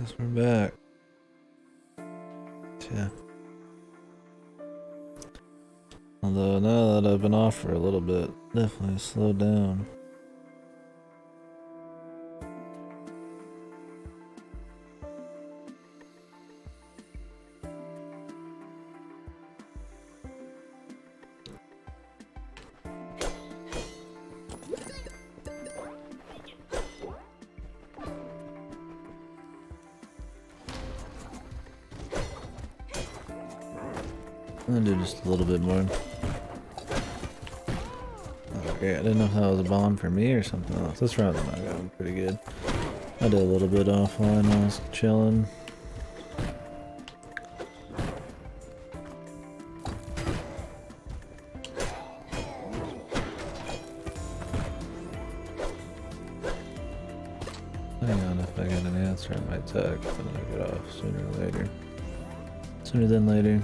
Guess we're back. Yeah. Although now that I've been off for a little bit, definitely slowed down. I'll do just a little bit more. Okay, I didn't know if that was a bomb for me or something else. This round I'm not going pretty good. I did a little bit offline while I was chilling. Hang on, if I get an answer on my text, then I get off sooner or later. Sooner than later.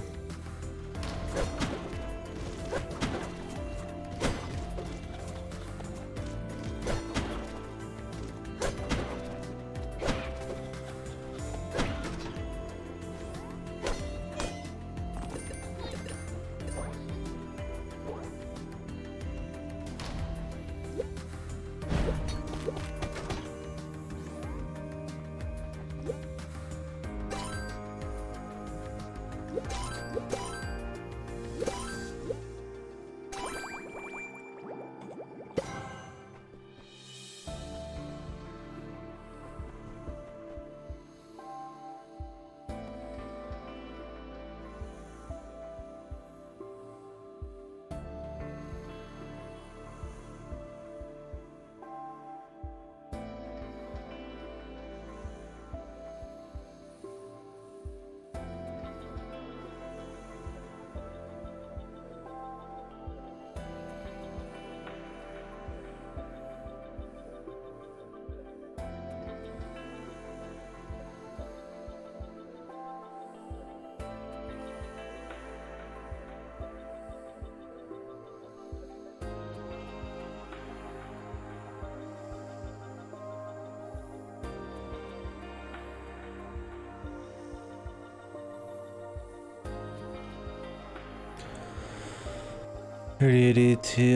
$3080 Ti,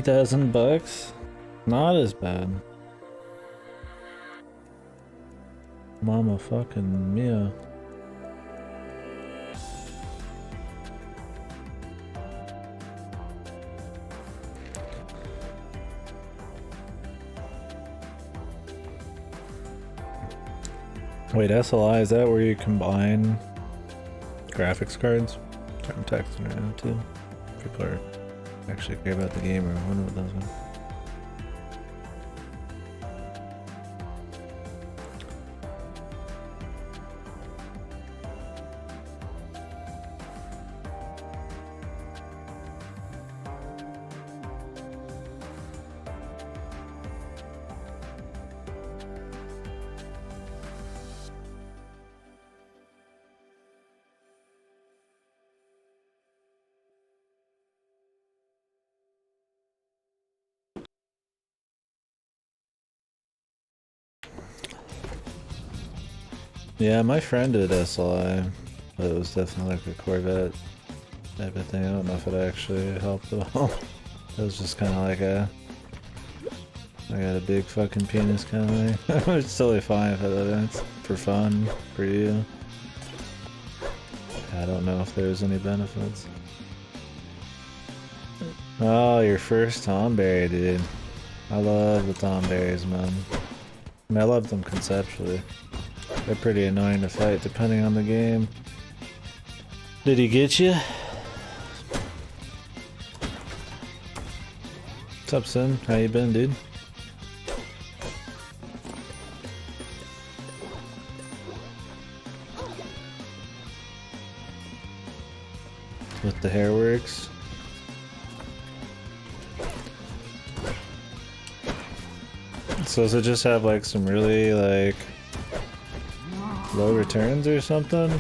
$3,000. Not as bad. Mama fucking Mia. Wait, SLI, is that where you combine graphics cards? I'm texting right now too. People are actually care about the game or one of those ones. Yeah, my friend did SLI, but it was definitely like a Corvette type of thing. I don't know if it actually helped at all. It was just kind of like a, I got a big fucking penis kind of thing. It's totally fine if it's for fun, for you. I don't know if there's any benefits. Oh, your first Tomberry, dude. I love the Tomberries, man. I mean, I love them conceptually. They're pretty annoying to fight depending on the game. Did he get you? What's up, Sin? How you been, dude? With the hair works. So does it just have like some really like low returns or something?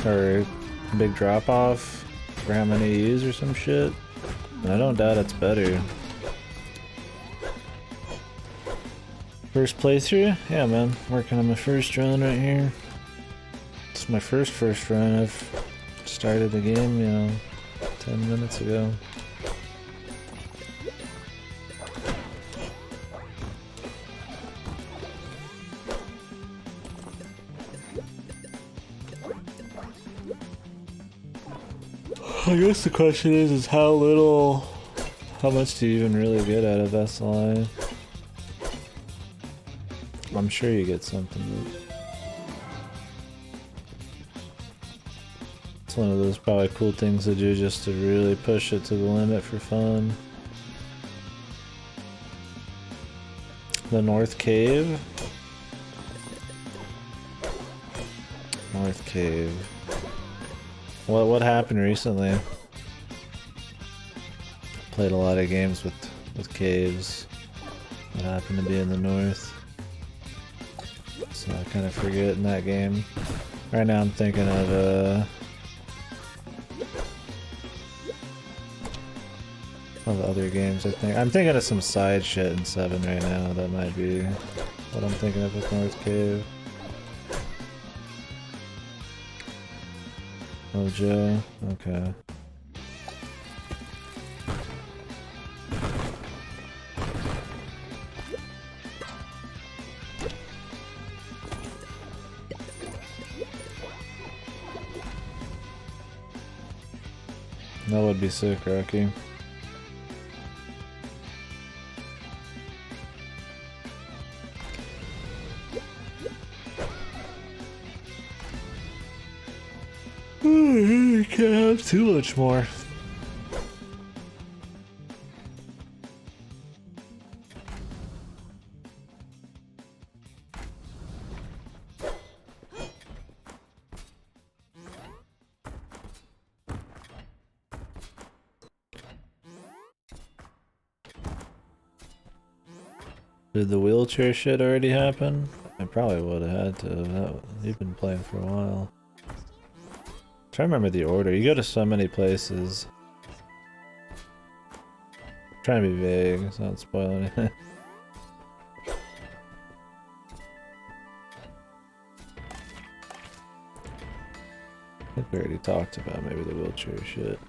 Or big drop off for how many you use or some shit? And I don't doubt it's better. First playthrough? Yeah, man. Working on my first run right here. It's my first run. I've started the game, you know, 10 minutes ago. I guess the question is how much do you even really get out of SLI? I'm sure you get something. It's one of those probably cool things to do just to really push it to the limit for fun. The North Cave? North Cave. What happened recently? Played a lot of games with caves that happen to be in the north. So I kind of forget in that game. Right now I'm thinking of other games, I think. I'm thinking of some side shit in 7 right now. That might be what I'm thinking of with North Cave. Oh, Joe? Okay. That would be sick, Rocky. I can't have too much more. Did the wheelchair shit already happen? It probably would have had to. You've been playing for a while. Try to remember the order. You go to so many places. I'm trying to be vague, it's not spoiling anything. I think we already talked about maybe the wheelchair shit.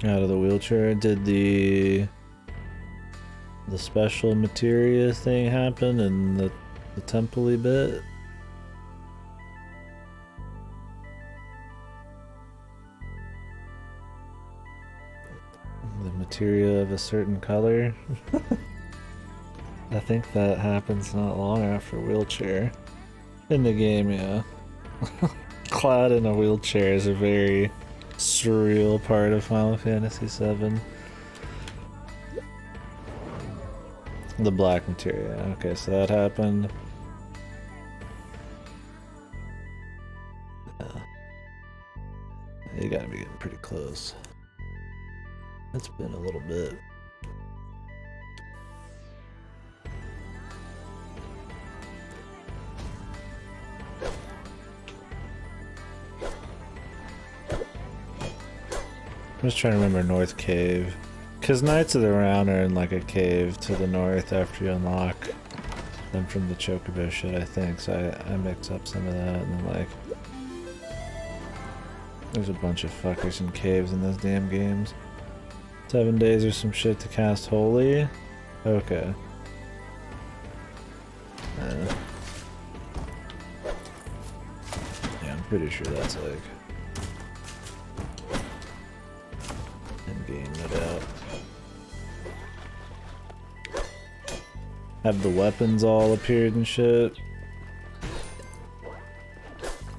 Out of the wheelchair, did the special materia thing happen in the temple-y bit? The materia of a certain color? I think that happens not long after wheelchair. In the game, yeah. Cloud in a wheelchair is a very surreal part of Final Fantasy VII. The black materia. Okay, so that happened. Yeah. You gotta be getting pretty close. It's been a little bit. I'm just trying to remember North Cave. Because Knights of the Round are in like a cave to the north after you unlock them from the Chocobo shit, I think. So I mix up some of that and then like... There's a bunch of fuckers in caves in those damn games. 7 days or some shit to cast Holy? Okay. Yeah, I'm pretty sure that's like... Game it out. Have the weapons all appeared and shit?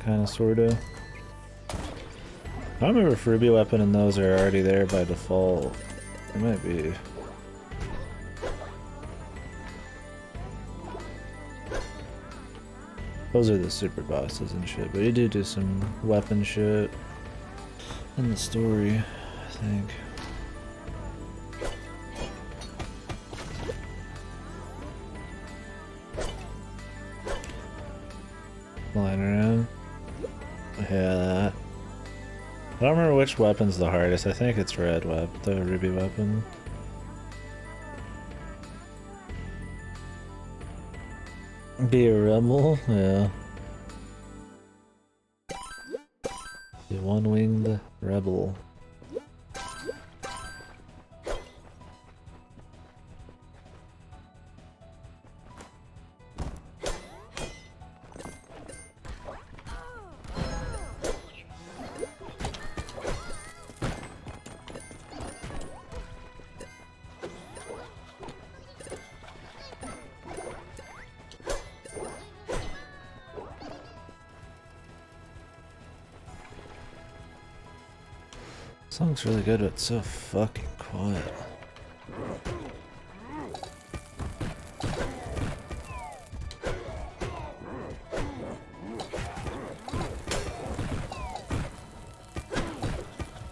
Kinda, sorta. I don't remember if Ruby Weapon and those are already there by default. It might be. Those are the super bosses and shit, but you do some weapon shit in the story, I think. Flying around. Yeah, I don't remember which weapon's the hardest. I think it's red the ruby weapon. Be a rebel? Yeah. The one-winged rebel. Song's really good, but it's so fucking quiet.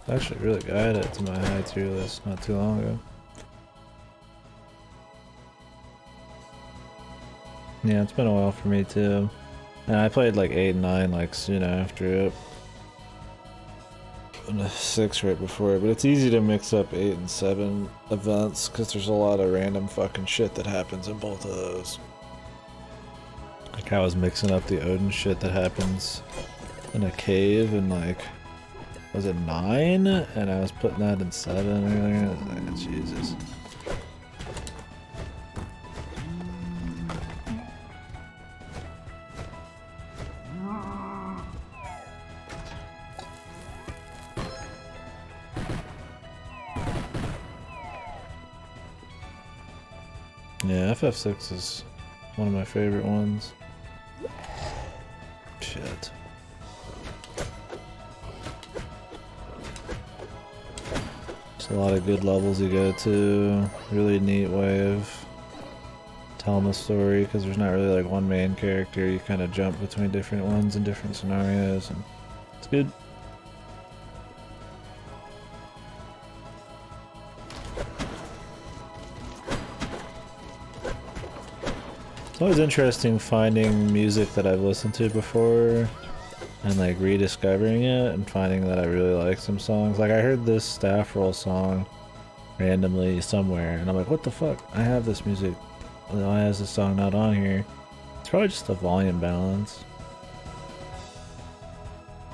I actually really got it to my high tier list not too long ago. Yeah, it's been a while for me too. And I played like 8 and 9 like soon after it. And 6 right before it, but it's easy to mix up 8 and 7 events because there's a lot of random fucking shit that happens in both of those. Like I was mixing up the Odin shit that happens in a cave and like, was it 9? And I was putting that in 7 earlier. Like, Jesus. Yeah, FF6 is one of my favorite ones. Shit. There's a lot of good levels you go to. Really neat way of telling the story because there's not really like one main character. You kind of jump between different ones in different scenarios, and it's good. It's always interesting finding music that I've listened to before and like rediscovering it and finding that I really like some songs. Like I heard this Staff Roll song randomly somewhere and I'm like, what the fuck? I have this music. Why is this song not on here? It's probably just a volume balance.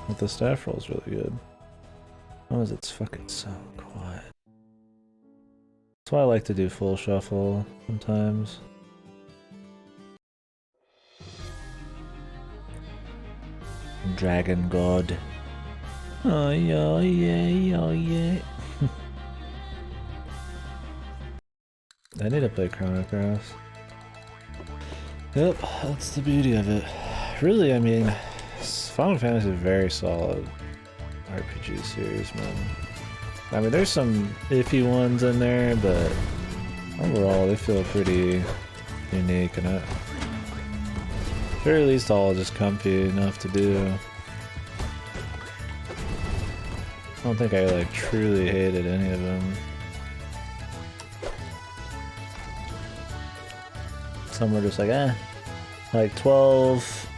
But the Staff Roll is really good. How is it's fucking so quiet? That's why I like to do full shuffle sometimes. Dragon God. Oh yeah, yeah, oh yeah. I need to play Chrono Cross. Yep, that's the beauty of it. Really, I mean, Final Fantasy is a very solid RPG series, man. I mean, there's some iffy ones in there, but overall, they feel pretty unique, and at the very least, all just comfy enough to do. I don't think I like truly hated any of them. Some were just like, eh. Like 12,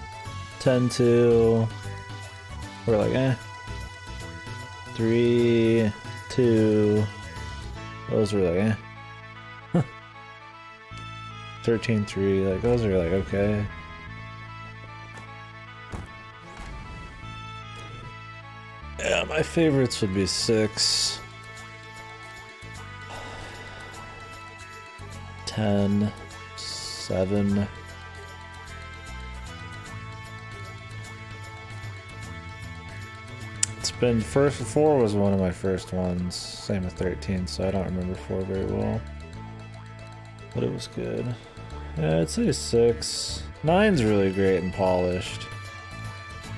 10-2. We're like, eh. 3, 2. Those were like, eh. 13-3. Like, those are like, okay. Yeah, my favorites would be 6, 10, 7. It's been 4 was one of my first ones. Same with 13, so I don't remember 4 very well. But it was good. Yeah, I'd say 6. 9's really great and polished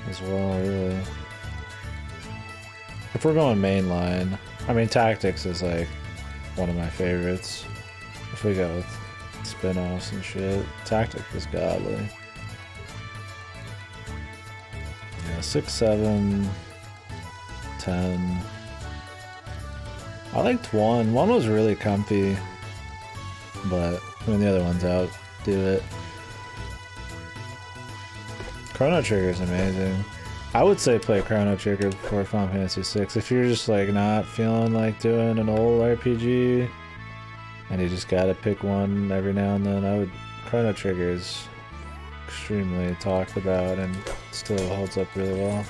as well, really. If we're going mainline, I mean Tactics is like one of my favorites. If we go with spin-offs and shit, Tactics is godly. Yeah, 6, 7, 10. I liked 1. 1 was really comfy, but I mean the other one's out. Do it. Chrono Trigger is amazing. I would say play Chrono Trigger before Final Fantasy VI. If you're just like not feeling like doing an old RPG and you just gotta pick one every now and then, I would. Chrono Trigger is extremely talked about and still holds up really well.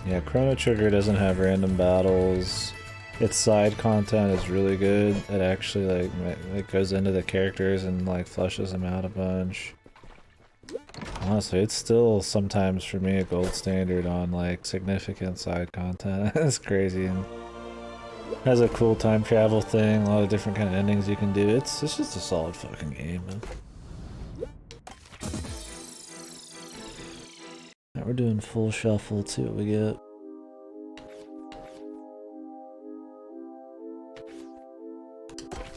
Yeah, Chrono Trigger doesn't have random battles. Its side content is really good. It actually like it goes into the characters and like flushes them out a bunch. Honestly, it's still sometimes for me a gold standard on like significant side content. It's crazy and has a cool time travel thing, a lot of different kind of endings you can do. It's just a solid fucking game, man. Now we're doing full shuffle. Let's see what we get.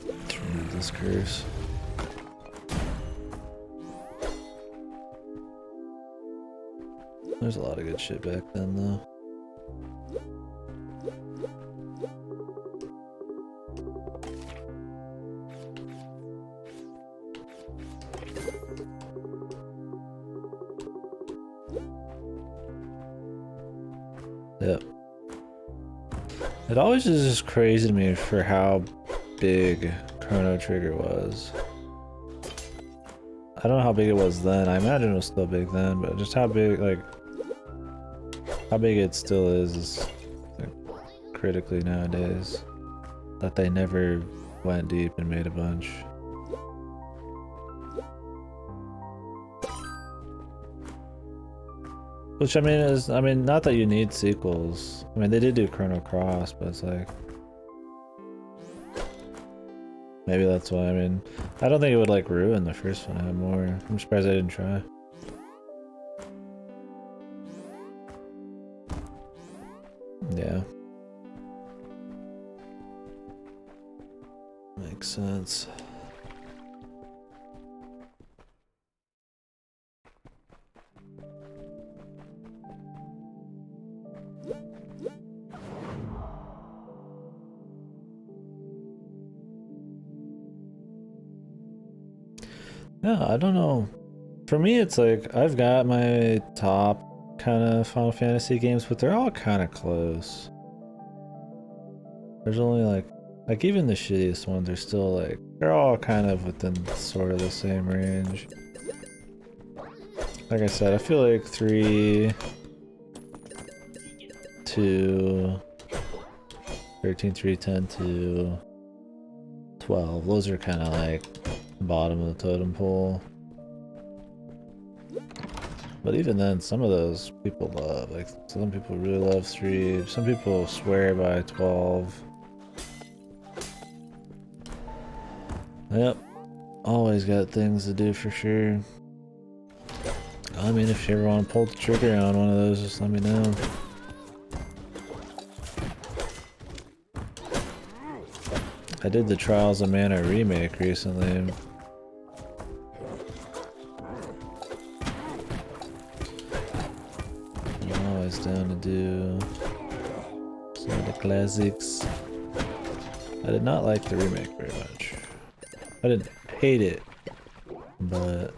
Let's remove this curse. There's a lot of good shit back then, though. Yep. It always is just crazy to me for how big Chrono Trigger was. I don't know how big it was then. I imagine it was still big then, but just how big, like, how big it still is like, critically nowadays. That they never went deep and made a bunch. Which I mean is, not that you need sequels. I mean, they did do Chrono Cross, but it's like, maybe that's why. I mean, I don't think it would like ruin the first one. I have more. I'm surprised I didn't try. Yeah. Makes sense. Yeah, I don't know. For me, it's like, I've got my top kind of Final Fantasy games, but they're all kind of close. There's only like even the shittiest ones are still like, they're all kind of within sort of the same range. Like I said, I feel like 3, 2, 13, 3, 10, 2, 12. Those are kind of like bottom of the totem pole. But even then, some of those people love. Like, some people really love 3. Some people swear by 12. Yep. Always got things to do for sure. I mean, if you ever want to pull the trigger on one of those, just let me know. I did the Trials of Mana remake recently. I'm always down to do some of the classics. I did not like the remake very much. I didn't hate it, but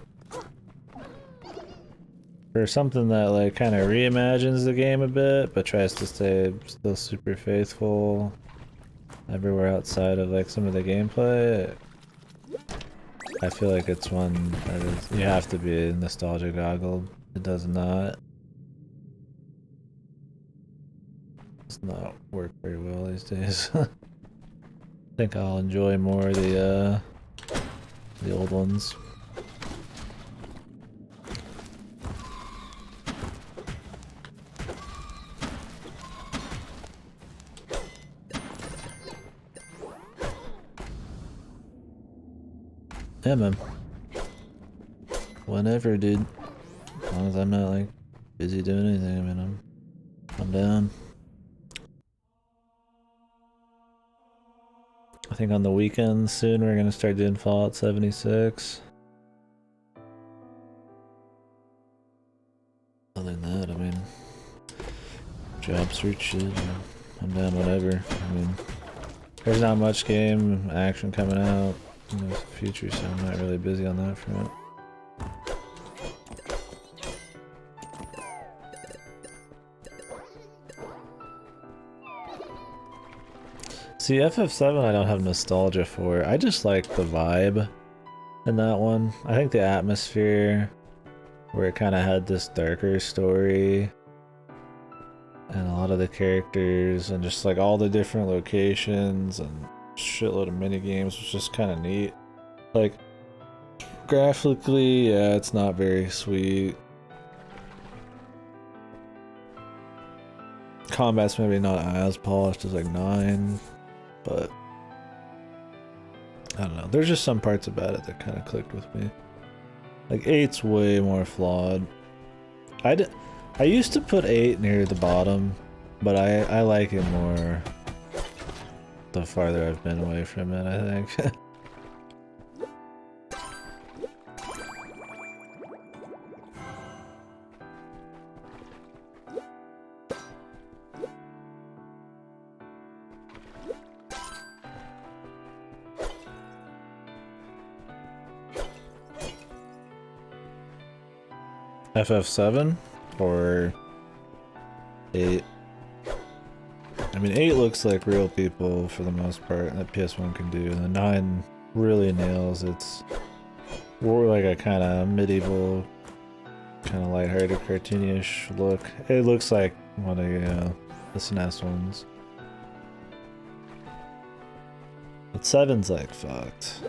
for something that like kind of reimagines the game a bit, but tries to stay still super faithful everywhere outside of like some of the gameplay, I feel like it's one that is, you have to be nostalgia goggled. It does not work very well these days. I think I'll enjoy more the old ones. Yeah, man. Whenever, dude. As long as I'm not like busy doing anything, I mean, I'm down. I think on the weekends soon we're gonna start doing Fallout 76. other than that, I mean, job search shit, I'm down whatever. I mean, there's not much game action coming out in the future, so I'm not really busy on that front. See, FF7 I don't have nostalgia for. I just like the vibe in that one. I think the atmosphere, where it kind of had this darker story, and a lot of the characters, and just like all the different locations, and shitload of mini games was just kind of neat. Like, graphically, yeah, it's not very sweet. Combat's maybe not as polished as like 9. But I don't know. There's just some parts about it that kind of clicked with me. Like 8's way more flawed. I used to put 8 near the bottom, but I like it more the farther I've been away from it, I think. FF7 or 8? I mean, 8 looks like real people for the most part that PS1 can do, and the 9 really nails its more like a kind of medieval, kind of lighthearted, cartoonish look. It looks like one of the SNES ones. But 7's like fucked.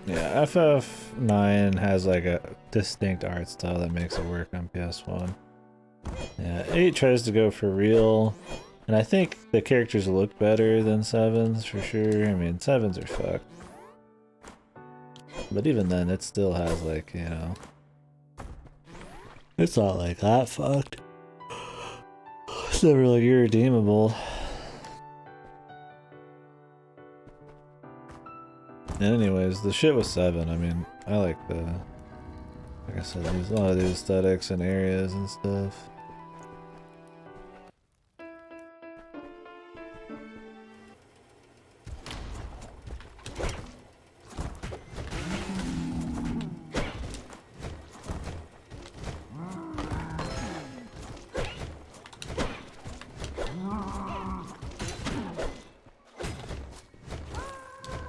Yeah, FF9 has like a distinct art style that makes it work on PS1. Yeah, 8 tries to go for real, and I think the characters look better than 7's for sure. I mean, 7's are fucked. But even then, it still has like, it's not like that fucked. It's never like irredeemable. Anyways, the shit with 7, I mean, I like like I said, there's a lot of the aesthetics and areas and stuff.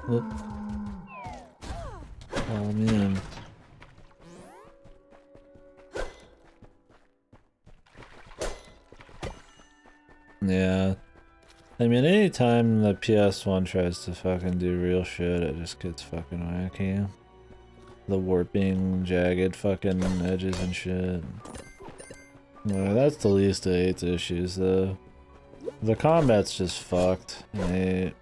Whoop. Oh man. Yeah. I mean, anytime the PS1 tries to fucking do real shit, it just gets fucking wacky. The warping, jagged fucking edges and shit. Well, that's the least of 8's issues, though. The combat's just fucked in 8.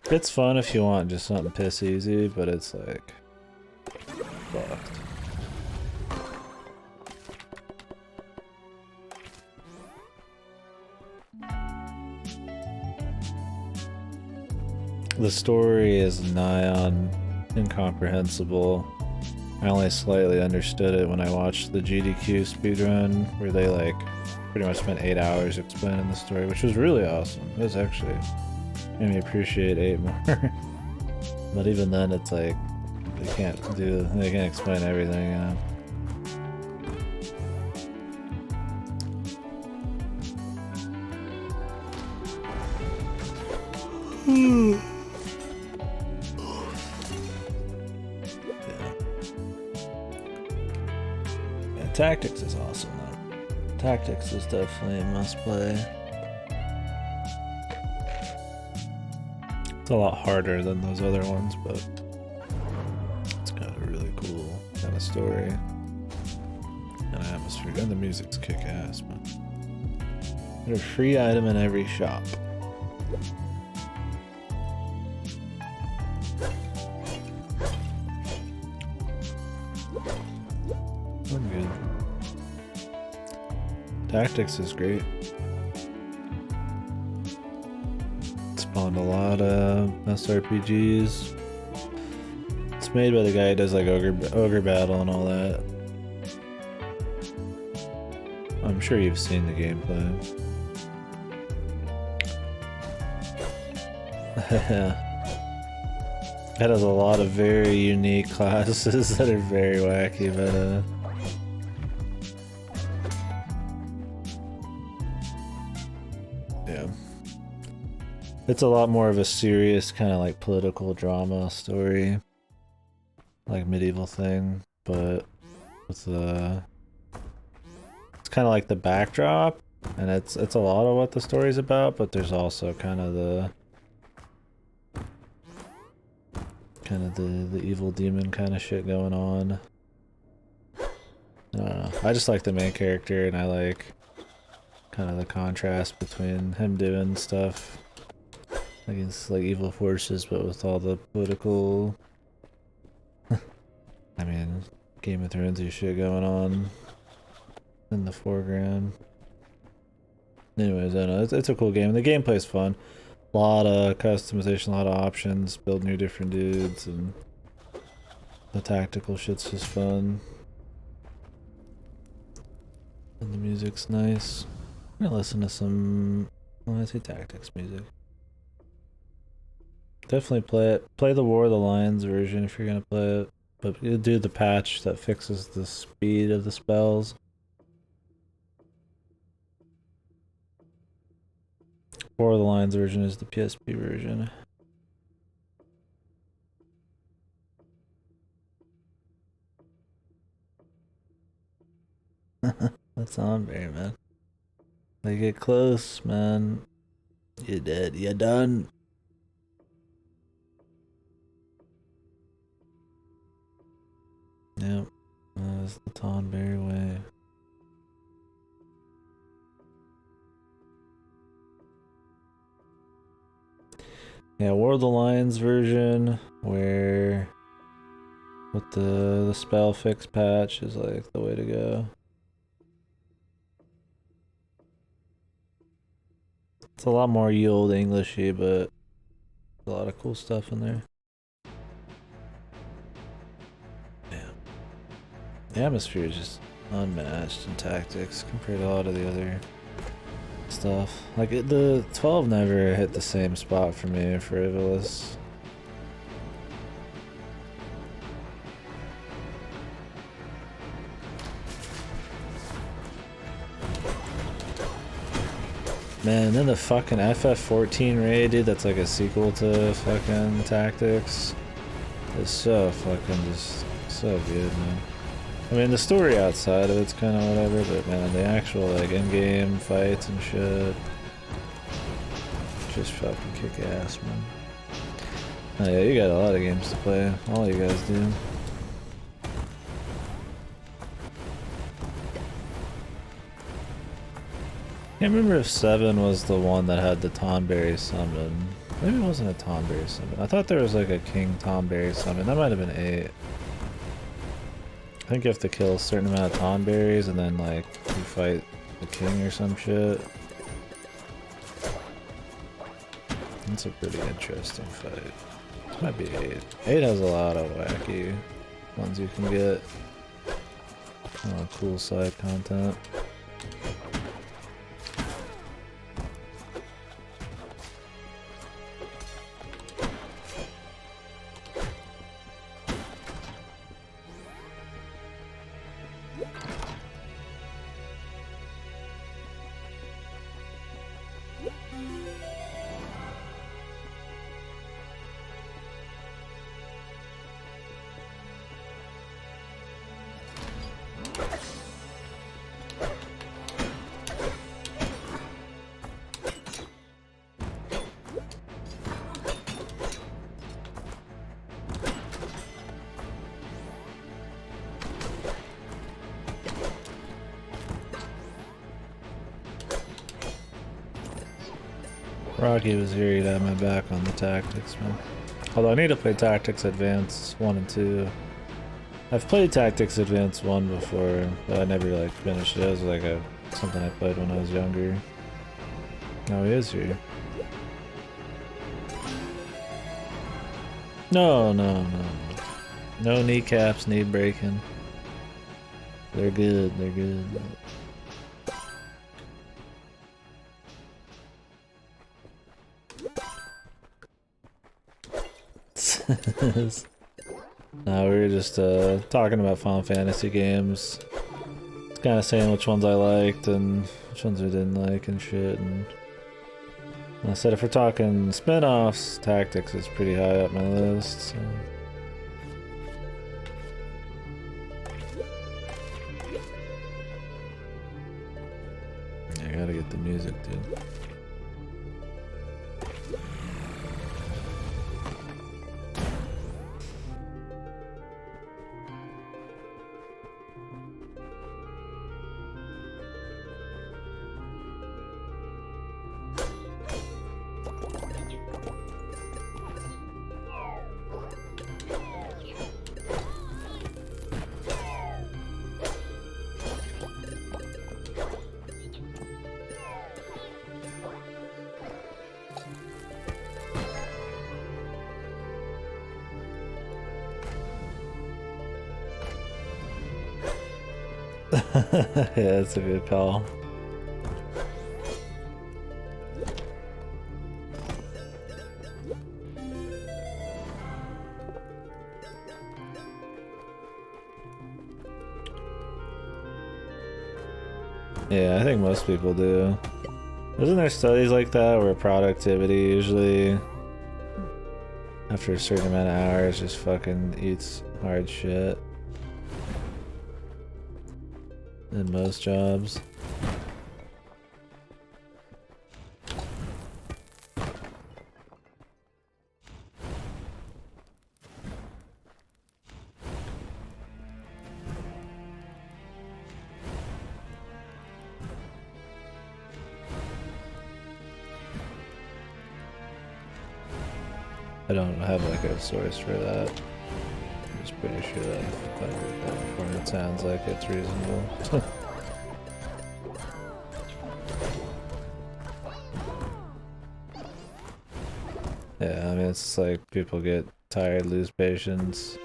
It's fun if you want just something piss easy, but it's like fucked. The story is nigh on incomprehensible. I only slightly understood it when I watched the GDQ speedrun, where they like pretty much spent 8 hours explaining the story, which was really awesome. It was actually made me appreciate 8 more. But even then, it's like they can't explain everything, Yeah. Tactics is awesome though. Tactics is definitely a must play. It's a lot harder than those other ones, but it's got a really cool kind of story and atmosphere, and the music's kick-ass, man. There's a free item in every shop. I'm good. Tactics is great. Spawned a lot of SRPGs. It's made by the guy who does like Ogre Battle and all that. I'm sure you've seen the gameplay. That has a lot of very unique classes that are very wacky, but yeah. It's a lot more of a serious kind of like political drama story. Like medieval thing, but with the it's kind of like the backdrop, and it's a lot of what the story's about, but there's also kind of the evil demon kind of shit going on. I don't know. I just like the main character, and I like kind of the contrast between him doing stuff against like evil forces, but with all the political I mean, Game of Thrones-y shit going on in the foreground. Anyways, I don't know, it's a cool game. The gameplay's fun. A lot of customization, a lot of options, build new different dudes, and the tactical shit's just fun. And the music's nice. I'm gonna listen to some, well, I say tactics music. Definitely play it. Play the War of the Lions version if you're gonna play it. But you do the patch that fixes the speed of the spells. War of the Lions version is the PSP version. That's on there, man. They get close, man. You're dead. You're done. Yep. That's the Tonberry way. Yeah, War of the Lions version, where with the spell fix patch is like the way to go. It's a lot more ye old Englishy, but a lot of cool stuff in there. Yeah. The atmosphere is just unmatched in tactics compared to a lot of the other stuff. Like the 12 never hit the same spot for me for Ivalice. Man, then the fucking FF14 raid, dude, that's like a sequel to fucking Tactics. It's so fucking just so good, man. I mean, the story outside of it's kind of whatever, but man, the actual like in-game fights and shit just fucking kick ass, man. Oh yeah, you got a lot of games to play. All you guys do. Can't remember if 7 was the one that had the Tonberry summon. Maybe it wasn't a Tonberry summon. I thought there was like a King Tonberry summon. That might have been 8. I think you have to kill a certain amount of Tonberries and then like you fight the king or some shit. That's a pretty interesting fight. This might be 8. 8 has a lot of wacky ones you can get. Cool side content. Rocky was here, he'd have my back on the Tactics, man. Although I need to play Tactics Advance 1 and 2. I've played Tactics Advance 1 before, but I never like finished it. It was like something I played when I was younger. Oh, he is here. No, no, no. No kneecaps need breaking. They're good, they're good. No, we were just talking about Final Fantasy games. Kind of saying which ones I liked and which ones I didn't like and shit. And I said if we're talking spin-offs, Tactics is pretty high up my list. So. Yeah, I gotta get the music, dude. Yeah, that's a good call. Yeah, I think most people do. Isn't there studies like that where productivity usually after a certain amount of hours just fucking eats hard shit? In most jobs. I don't have like a source for that. I'm just pretty sure that I've heard that before. It sounds like it's reasonable. Yeah, I mean it's like people get tired, lose patience.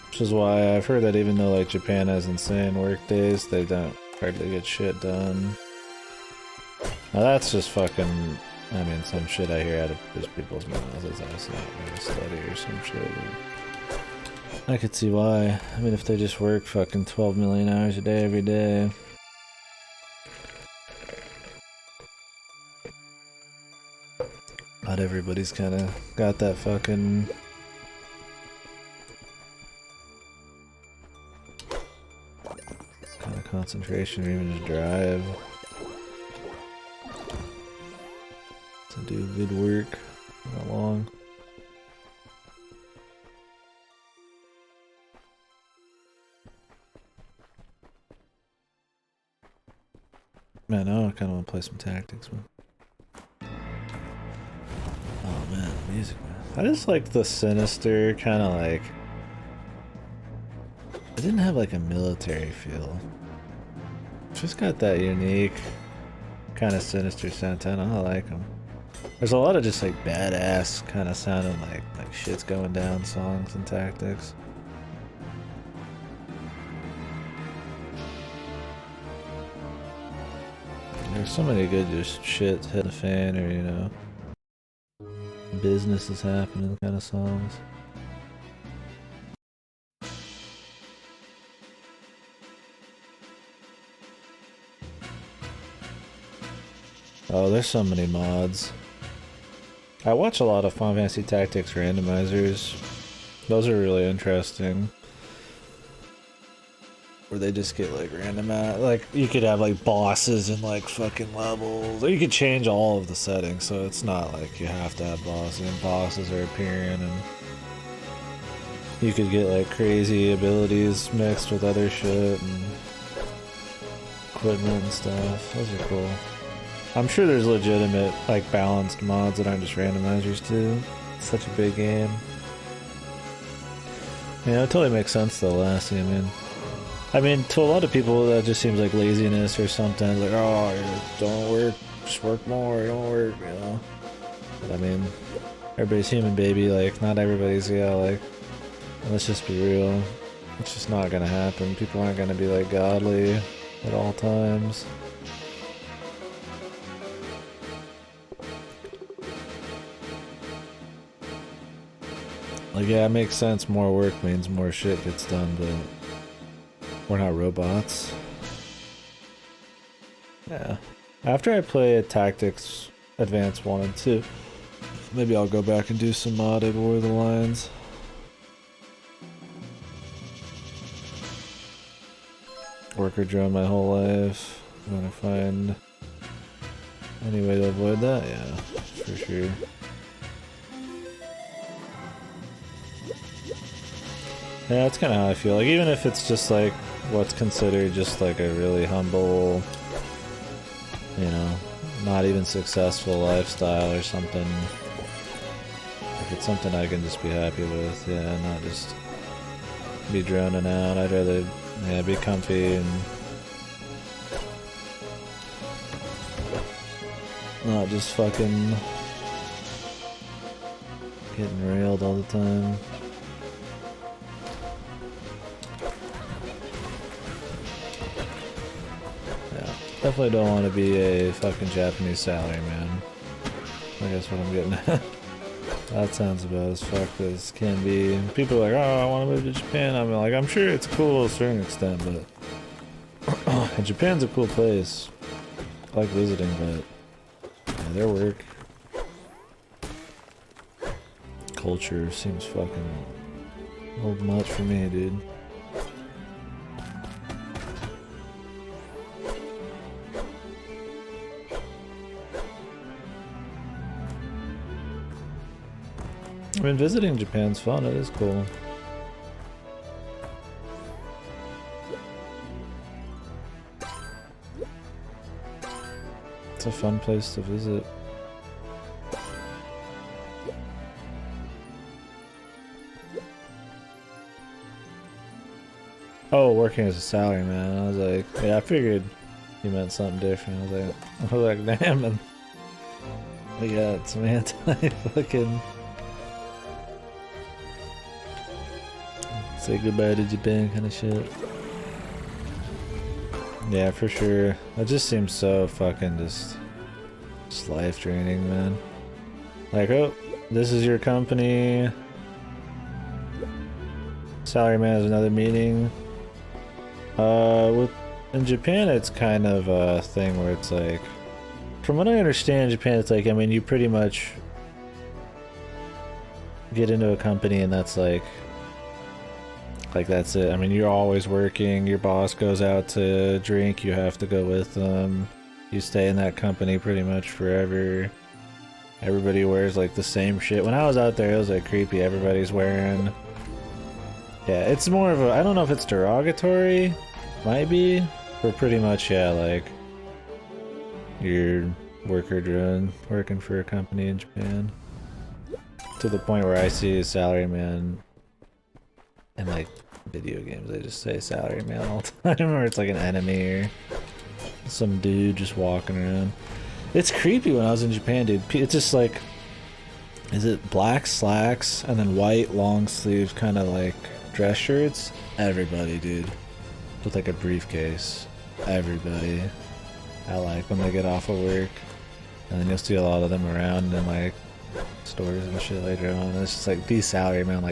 Which is why I've heard that even though like Japan has insane work days, they don't hardly get shit done. Now that's just fucking, I mean, some shit I hear out of just people's mouths is that's not really a study or some shit. I could see why. I mean, if they just work fucking 12 million hours a day every day. Not everybody's kind of got that fucking kind of concentration or even just drive to do good work that long. Man, now I kind of want to play some Tactics, man. Oh man, the music, man. I just like the sinister kind of like. It didn't have like a military feel. It's just got that unique kind of sinister sound. I like them. There's a lot of just like badass kind of sounding like shit's going down songs and Tactics. There's so many good just shit hitting the fan or, you know, business is happening kind of songs. Oh, there's so many mods. I watch a lot of Final Fantasy Tactics randomizers. Those are really interesting. Where they just get like random like you could have like bosses and like fucking levels, or you could change all of the settings, so it's not like you have to have bosses and bosses are appearing, and you could get like crazy abilities mixed with other shit and equipment and stuff. Those are cool. I'm sure there's legitimate like balanced mods that aren't just randomizers too. It's such a big game. Yeah, it totally makes sense though, Lassie. I mean, to a lot of people that just seems like laziness or something. Like, oh, don't work just work more, don't work, you know. But I mean, everybody's human, baby. Like, not everybody's, yeah, like, let's just be real. It's just not gonna happen. People aren't gonna be like godly at all times. Like, yeah, it makes sense. More work means more shit gets done, but we're not robots. Yeah. After I play Tactics Advanced 1 and 2, maybe I'll go back and do some modded War of the Lions. Worker drone my whole life. I'm gonna find any way to avoid that? Yeah, for sure. Yeah, that's kind of how I feel. Like, even if it's just like what's considered just like a really humble, you know, not even successful lifestyle or something. If it's something I can just be happy with, yeah, not just be droning out. I'd rather, yeah, be comfy and not just fucking getting railed all the time. Definitely don't want to be a fucking Japanese salaryman. I guess what I'm getting at. That sounds about as fucked as can be. People are like, oh, I want to move to Japan. I'm like, I'm sure it's cool to a certain extent, but Japan's a cool place. I like visiting, but yeah, their work culture seems fucking a little much for me, dude. I mean, visiting Japan's fun, it is cool. It's a fun place to visit. Oh, working as a salaryman. I was like, yeah, I figured you meant something different. I was like, damn, and we got some anti-fucking... Say goodbye to Japan kind of shit. Yeah, for sure. It just seems so fucking just life draining, man. Like, oh, this is your company. Salaryman has another meeting. In Japan, it's kind of a thing where it's like, from what I understand, Japan, it's like, I mean, you pretty much get into a company and that's like that's it. I mean, you're always working, your boss goes out to drink, you have to go with them. You stay in that company pretty much forever. Everybody wears like the same shit. When I was out there, it was like creepy. Everybody's wearing... Yeah, it's more of a... I don't know if it's derogatory. Might be. But pretty much, yeah, like... You're worker drone, working for a company in Japan. To the point where I see a salaryman in like video games, they just say salaryman all the time, or it's like an enemy or some dude just walking around. It's creepy when I was in Japan, dude. It's just like, is it black slacks and then white long sleeve kind of like dress shirts? Everybody, dude, with like a briefcase. Everybody. I like when they get off of work, and then you'll see a lot of them around in like stores and shit later on. It's just like, be salaryman,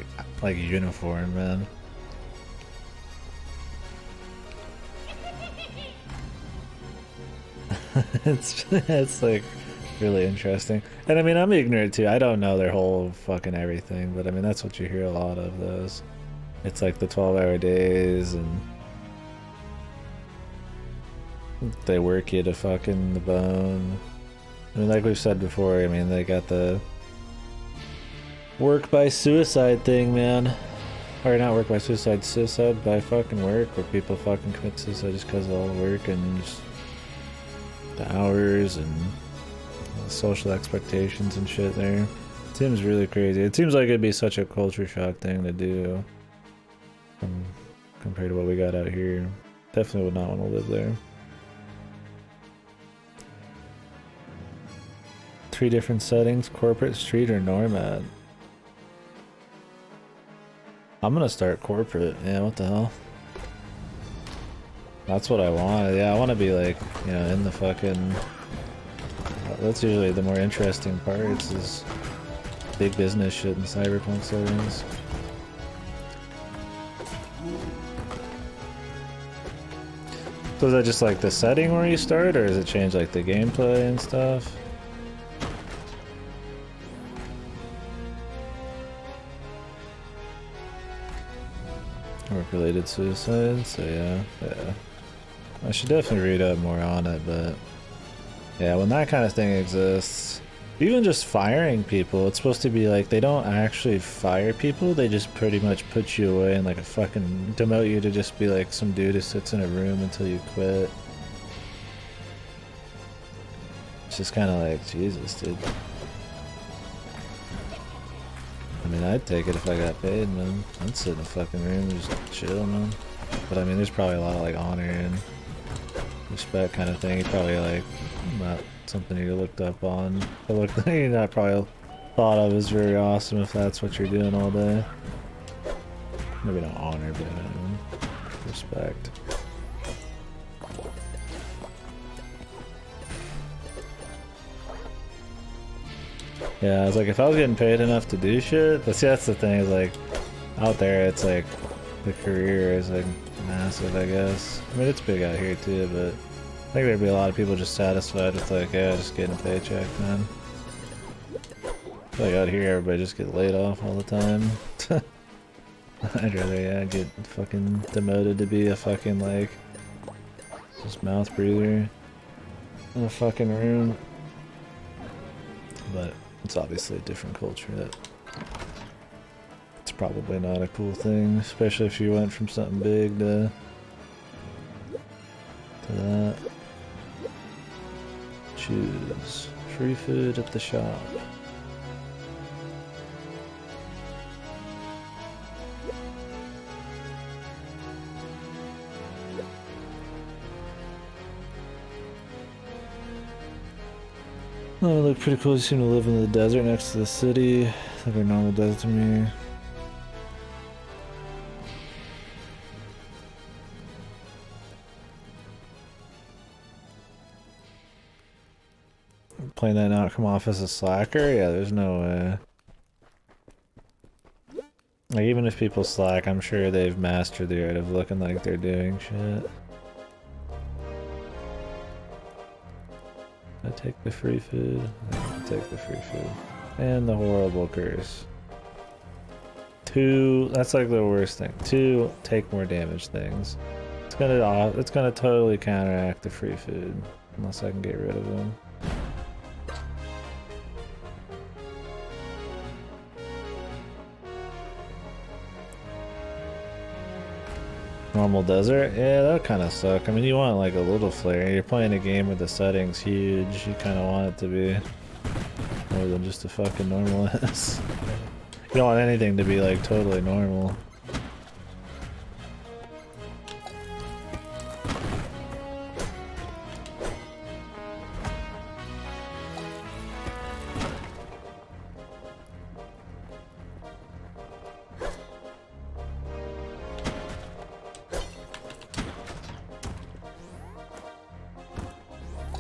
like uniform, man. it's like really interesting. And I mean, I'm ignorant too. I don't know their whole fucking everything, but I mean, that's what you hear a lot of those. It's like the 12-hour days and they work you to fucking the bone. I mean, like we've said before, I mean, they got the work by suicide thing, man. Or not work by suicide, suicide by fucking work, where people fucking commit suicide just because of all the work and just the hours and the social expectations and shit there. It seems really crazy. It seems like it'd be such a culture shock thing to do compared to what we got out here. Definitely would not want to live there. 3 different settings, corporate, street, or nomad. I'm gonna start corporate. Yeah, what the hell? That's what I want. Yeah, I want to be like, you know, in the fucking... That's usually the more interesting parts, is big business shit in Cyberpunk settings. So is that just like the setting where you start, or does it change like the gameplay and stuff? Work-related suicide, so yeah. I should definitely read up more on it, but yeah, when that kind of thing exists, even just firing people, it's supposed to be like, they don't actually fire people, they just pretty much put you away and like a fucking demote you to just be like some dude who sits in a room until you quit. It's just kind of like, Jesus, dude. I mean, I'd take it if I got paid, man. I'd sit in a fucking room and just chill, man. But I mean, there's probably a lot of like honor and respect kind of thing. You probably like, not something you looked up on. But you know, I probably thought of as very awesome if that's what you're doing all day. Maybe not honor, but respect. Yeah, I was like, if I was getting paid enough to do shit, but see, that's the thing, is like, out there, it's like, the career is like massive, I guess. I mean, it's big out here too, but I think there'd be a lot of people just satisfied with like, yeah, just getting a paycheck, man. Like out here, everybody just get laid off all the time. I'd rather, yeah, get fucking demoted to be a fucking like, just mouth breather in a fucking room. But it's obviously a different culture. That it's probably not a cool thing, especially if you went from something big to that. Choose free food at the shop. Oh, it looked pretty cool. You seem to live in the desert next to the city. Like a normal desert to me. Playing that not come off as a slacker? Yeah, there's no way. Like, even if people slack, I'm sure they've mastered the art of looking like they're doing shit. I take the free food. I take the free food. And the horrible curse. 2, that's like the worst thing. 2, take more damage things. It's gonna totally counteract the free food. Unless I can get rid of them. Normal desert? Yeah, that kind of suck. I mean, you want like a little flair. You're playing a game where the setting's huge. You kind of want it to be more than just a fucking normal ass. You don't want anything to be like totally normal.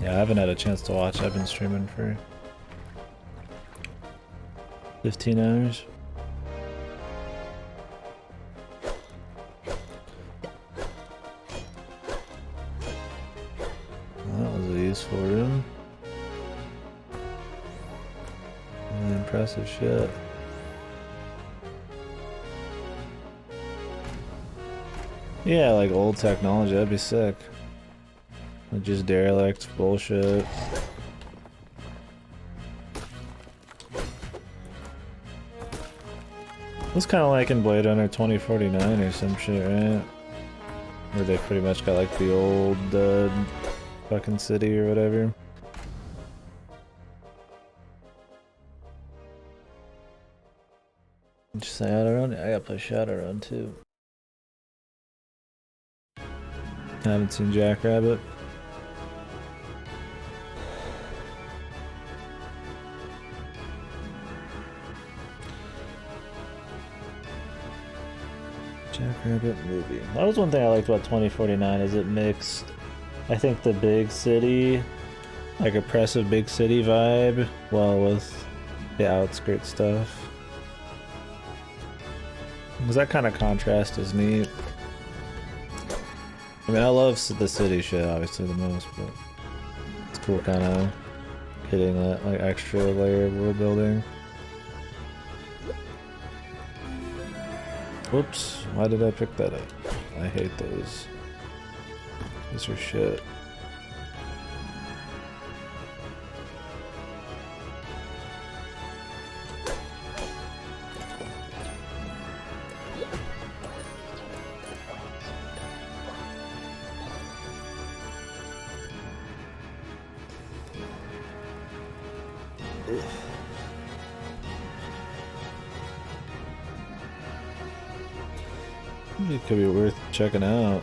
Yeah, I haven't had a chance to watch. I've been streaming for 15 hours. Well, that was a useful room. Really impressive shit. Yeah, like old technology, that'd be sick. Just derelict bullshit. It's kind of like in Blade Runner 2049 or some shit, right? Where they pretty much got like the old fucking city or whatever. Just Shadowrun? I gotta play Shadowrun too. I haven't seen Jackrabbit. Jackrabbit movie. That was one thing I liked about 2049 is it mixed, I think, the big city, like oppressive big city vibe, well with the outskirt stuff. Because that kind of contrast is neat. I mean, I love the city shit obviously the most, but it's cool kind of hitting that like extra layer of world building. Whoops, why did I pick that up? I hate those. These are shit. It could be worth checking out.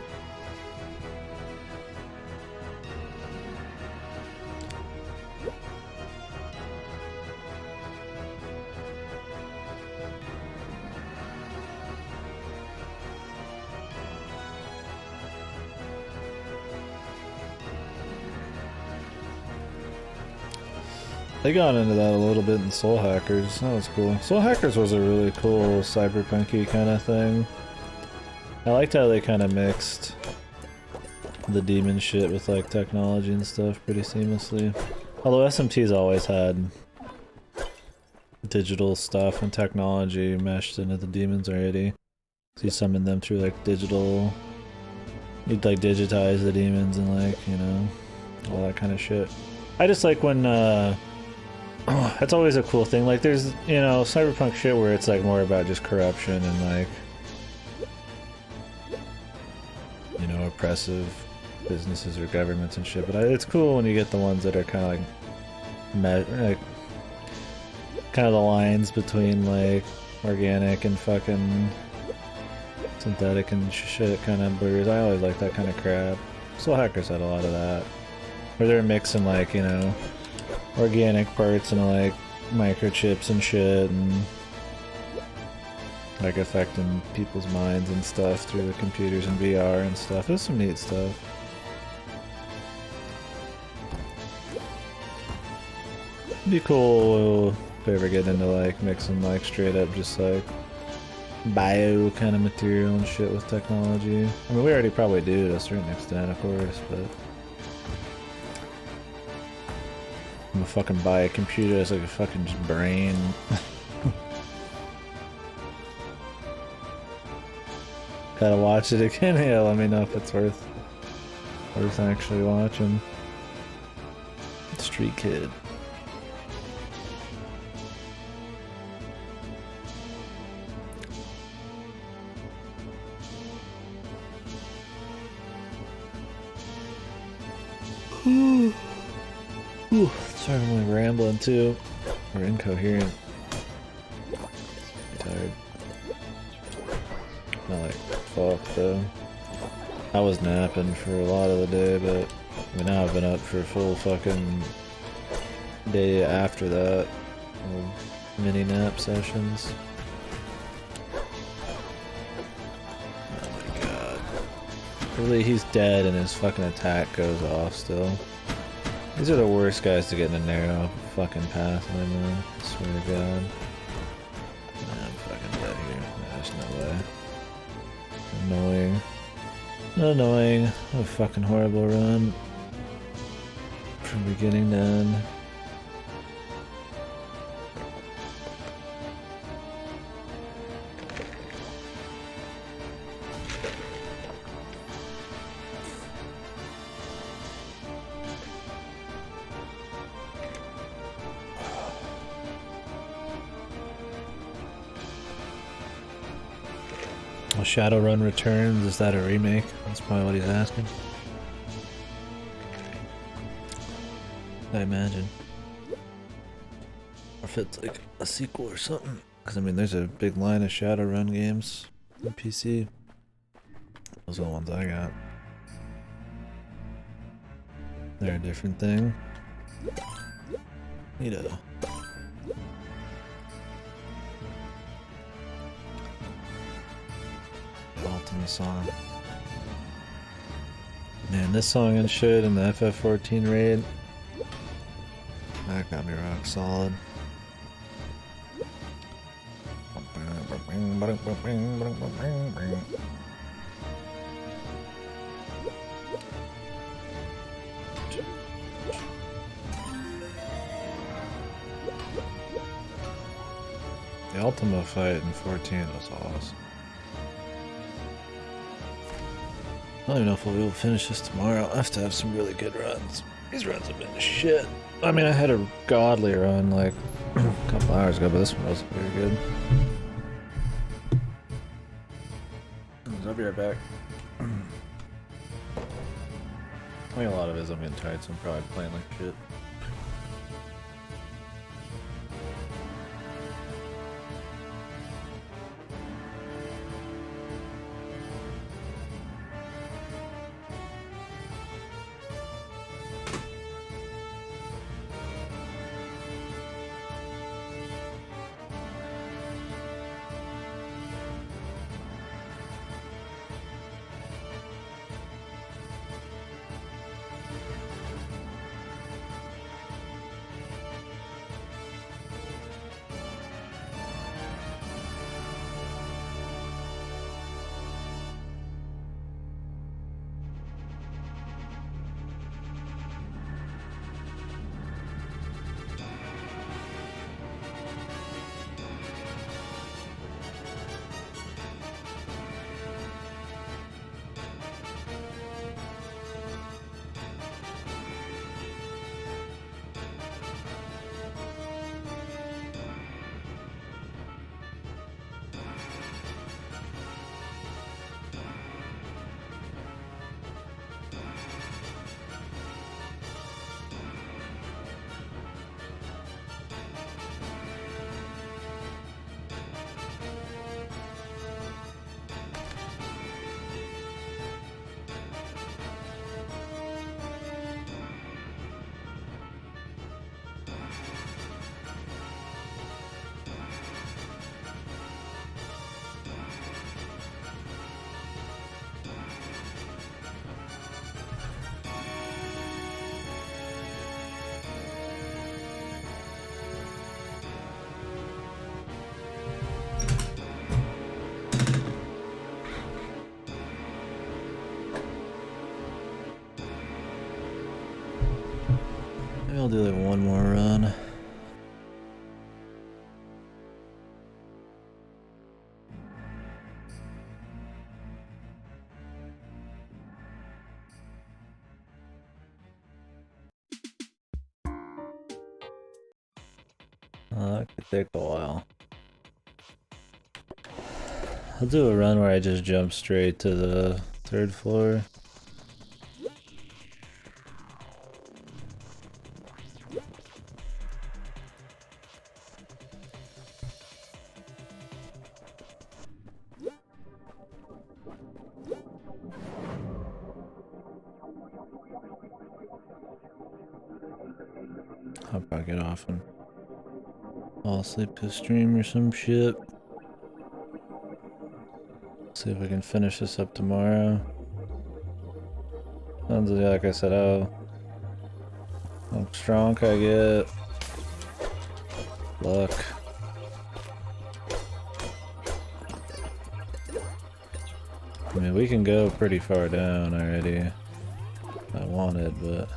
They got into that a little bit in Soul Hackers. That was cool. Soul Hackers was a really cool cyberpunky kind of thing. I liked how they kind of mixed the demon shit with like technology and stuff pretty seamlessly. Although SMT's always had digital stuff and technology meshed into the demons already. So you summon them through like digital... You'd like digitize the demons and like, you know, all that kind of shit. I just like when that's always a cool thing. Like there's, you know, cyberpunk shit where it's like more about just corruption and like, you know, oppressive businesses or governments and shit. But it's cool when you get the ones that are kind of like kind of the lines between like organic and fucking synthetic and shit kind of blurs. I always like that kind of crap. Soul Hackers had a lot of that. Where they're mixing like, you know, organic parts and like microchips and shit and like affecting people's minds and stuff through the computers and VR and stuff. There's some neat stuff. It'd be cool if we ever get into like mixing like straight up just like bio kind of material and shit with technology. I mean, we already probably do to a certain extent, of course, but I'm gonna fucking buy a computer that's like a fucking just brain. Gotta watch it again. Yeah, let me know if it's worth actually watching. Street Kid. Ooh, sorry, I'm like rambling too. Or incoherent. I'm tired. Not like fuck though. I was napping for a lot of the day, but I mean, now I've been up for a full fucking day after that. Little mini nap sessions. Oh my god. Really, he's dead and his fucking attack goes off still. These are the worst guys to get in a narrow fucking path, man. I swear to god. Nah, I'm fucking dead here. Nah, there's no way. Annoying. Annoying. A fucking horrible run. From beginning to end. Well, Shadowrun Returns, is that a remake? That's probably what he's asking. I imagine. Or if it's like a sequel or something. Because I mean, there's a big line of Shadowrun games on PC. Those are the ones I got. They're a different thing. Neato. in the song. Man, this song and shit in the FF14 raid, that got me rock solid. The Ultima fight in 14 was awesome. I don't even know if we'll be able to finish this tomorrow. I'll have to have some really good runs. These runs have been shit. I mean, I had a godly run like a couple hours ago, but this one wasn't very good. I'll be right back. I think a lot of it is I'm getting tired, so I'm probably playing like shit. Maybe I'll do like one more run. That could take a while. I'll do a run where I just jump straight to the 3rd floor. I'll probably get off and fall asleep to stream or some shit. See if we can finish this up tomorrow. Sounds like I said, how strong can I get? Luck. I mean, we can go pretty far down already. I wanted, but...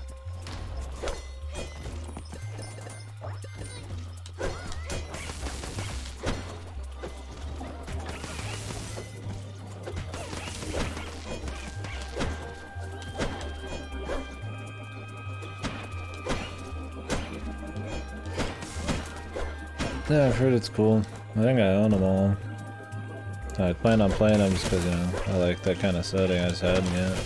Yeah, I've heard it's cool. I think I own them all. I plan on playing them just because, you know, I like that kind of setting. I just hadn't yet.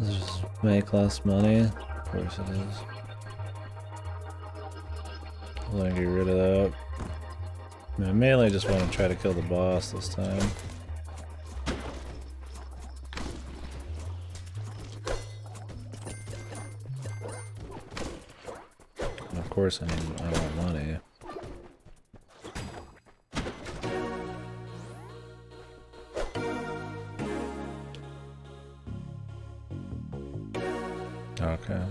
Just make less money. Of course it is. I'm gonna get rid of that. I mainly just want to try to kill the boss this time. And of course I want money. Okay.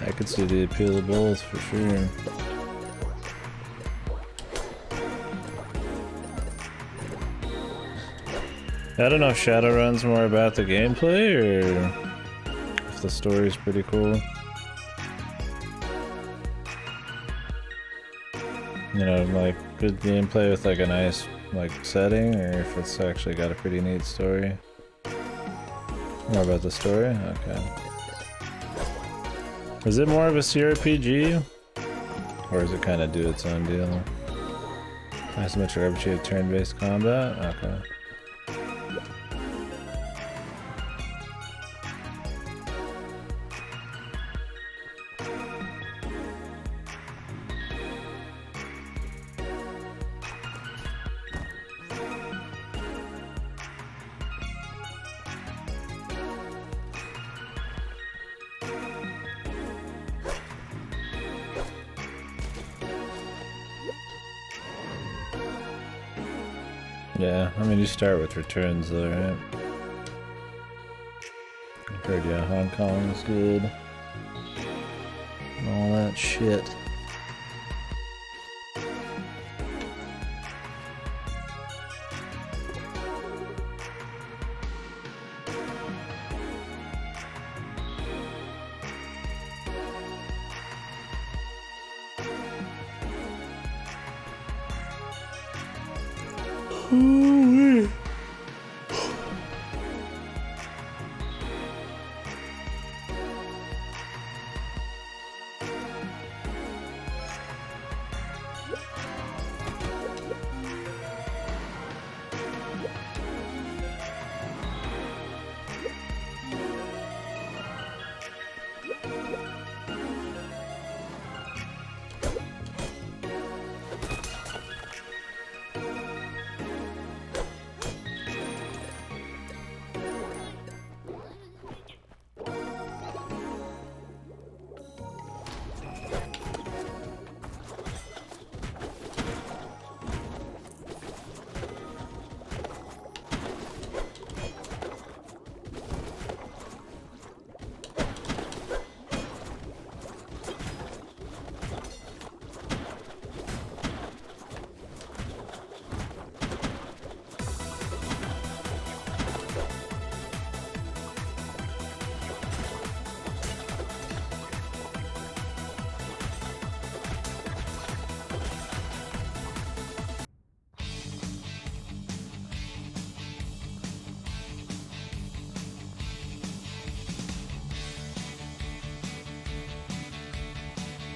I could see the appeal of both for sure. I don't know if Shadowrun's more about the gameplay or if the story's pretty cool. You know, like good gameplay with like a nice like setting, or if it's actually got a pretty neat story. More about the story? Okay. Is it more of a CRPG? Or does it kind of do its own deal? Isometric RPG of turn-based combat? Okay. Yeah, I mean you start with returns though, right? I've heard, yeah, Hong Kong is good. And all that shit.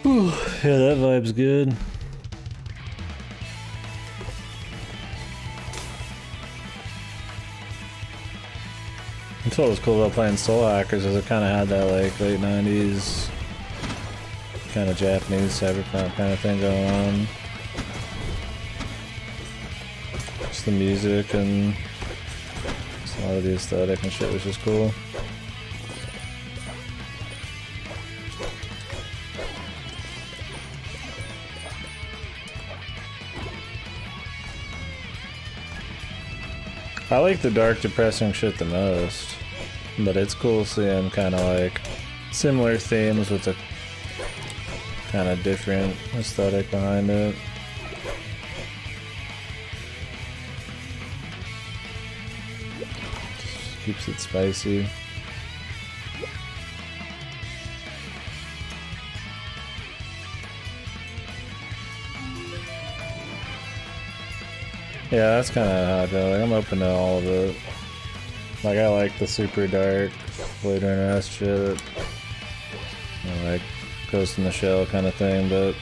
Whew, yeah, that vibe's good. That's what was cool about playing Soul Hackers, is it kind of had that like late 90s kind of Japanese cyberpunk kind of thing going on. Just the music and just a lot of the aesthetic and shit was just cool. I like the dark, depressing shit the most, but it's cool seeing kind of like similar themes with a kind of different aesthetic behind it. Just keeps it spicy. Yeah, that's kind of how I feel. Like, I'm open to all of it. Like, I like the super dark, Blade Runner-esque shit. You know, like Ghost in the Shell kind of thing, but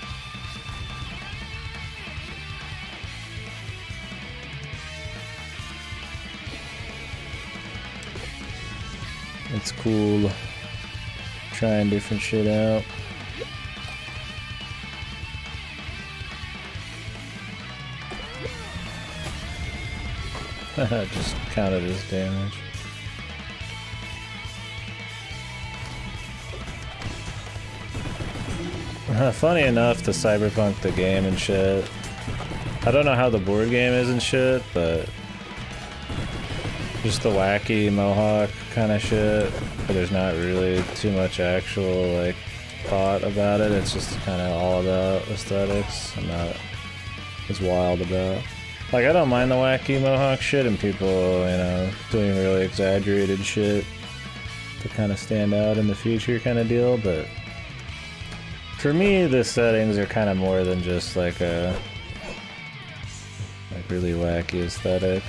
It's cool trying different shit out. Just counted as damage. Funny enough, the Cyberpunk the game and shit. I don't know how the board game is and shit, but just the wacky mohawk kind of shit. But there's not really too much actual like thought about it. It's just kind of all about aesthetics. I'm not as wild about. Like, I don't mind the wacky mohawk shit and people, you know, doing really exaggerated shit to kind of stand out in the future kind of deal, but for me, the settings are kind of more than just like a really wacky aesthetic.